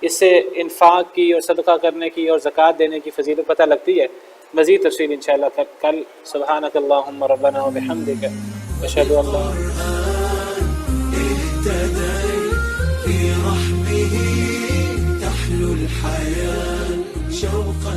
اس سے انفاق کی اور صدقہ کرنے کی اور زکوٰۃ دینے کی فضیلت پتہ لگتی ہے. مزید تفصیل انشاءاللہ کل. سبحانک اللہم ربنا وبحمدک، اشہد ان لا تحلو الحياة شوقا